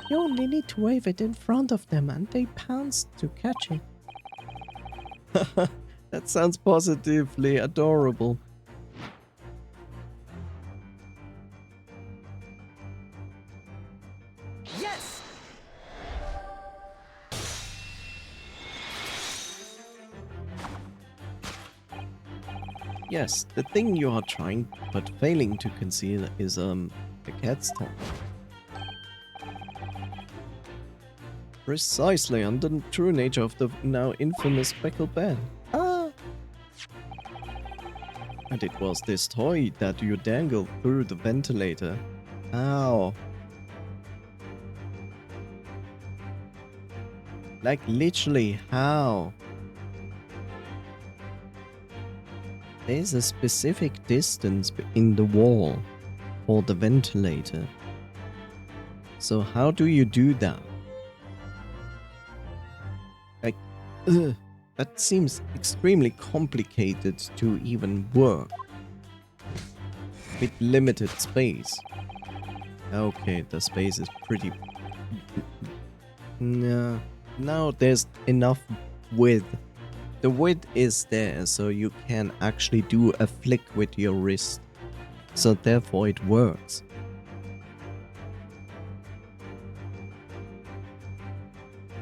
You only need to wave it in front of them and they pounce to catch it. That sounds positively adorable. Yes! Yes, the thing you are trying but failing to conceal is a cat's toy. Precisely, and the true nature of the now infamous speckled band. Ah! And it was this toy that you dangled through the ventilator. Ow. Like literally, how? There's a specific distance in the wall for the ventilator. So how do you do that? Like, that seems extremely complicated to even work. With limited space. Okay, the space is pretty... No, now there's enough width. The width is there, so you can actually do a flick with your wrist. So therefore it works.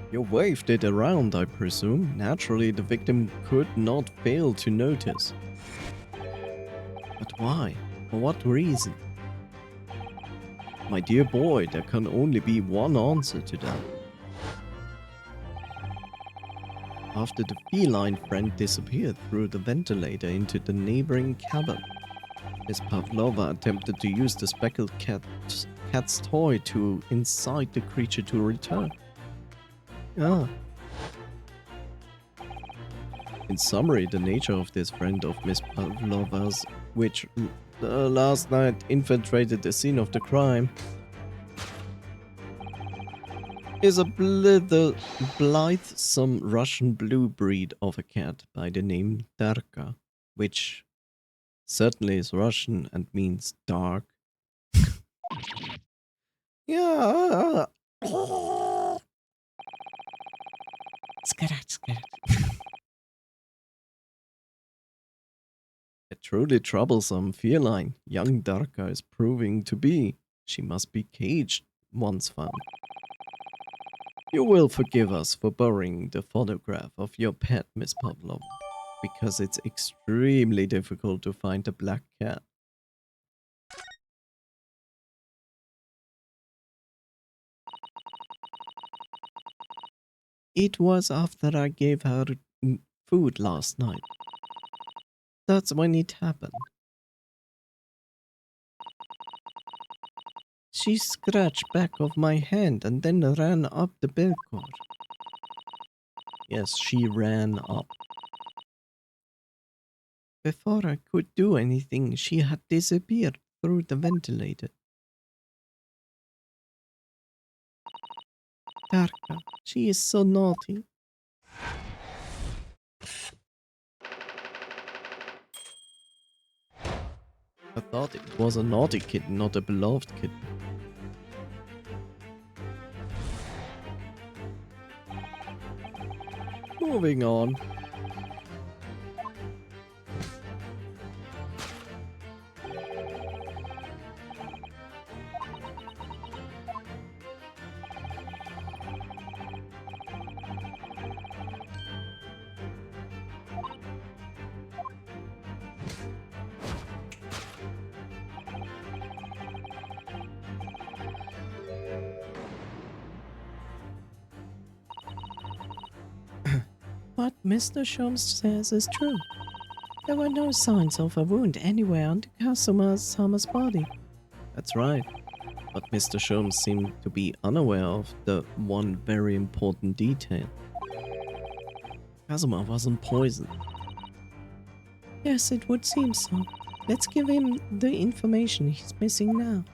You waved it around, I presume. Naturally, the victim could not fail to notice. But why? For what reason? My dear boy, there can only be one answer to that. After the feline friend disappeared through the ventilator into the neighboring cabin, Miss Pavlova attempted to use the speckled cat's toy to incite the creature to return. Ah. In summary, the nature of this friend of Miss Pavlova's, which last night infiltrated the scene of the crime, is a blithesome Russian blue breed of a cat by the name Darka, which certainly is Russian and means dark. Yeah. Scratch, scratch. A truly troublesome feline young Darka is proving to be. She must be caged once found. You will forgive us for borrowing the photograph of your pet, Miss Pavlova, because it's extremely difficult to find a black cat. It was after I gave her food last night. That's when it happened. She scratched back of my hand and then ran up the bell cord. Yes, she ran up. Before I could do anything, she had disappeared through the ventilator. Tarka, she is so naughty. I thought it was a naughty kitten, not a beloved kitten. Moving on. What Mr. Sholmes says is true. There were no signs of a wound anywhere on Kazuma-sama's body. That's right. But Mr. Sholmes seemed to be unaware of the one very important detail. Kazuma wasn't poisoned. Yes, it would seem so. Let's give him the information he's missing now.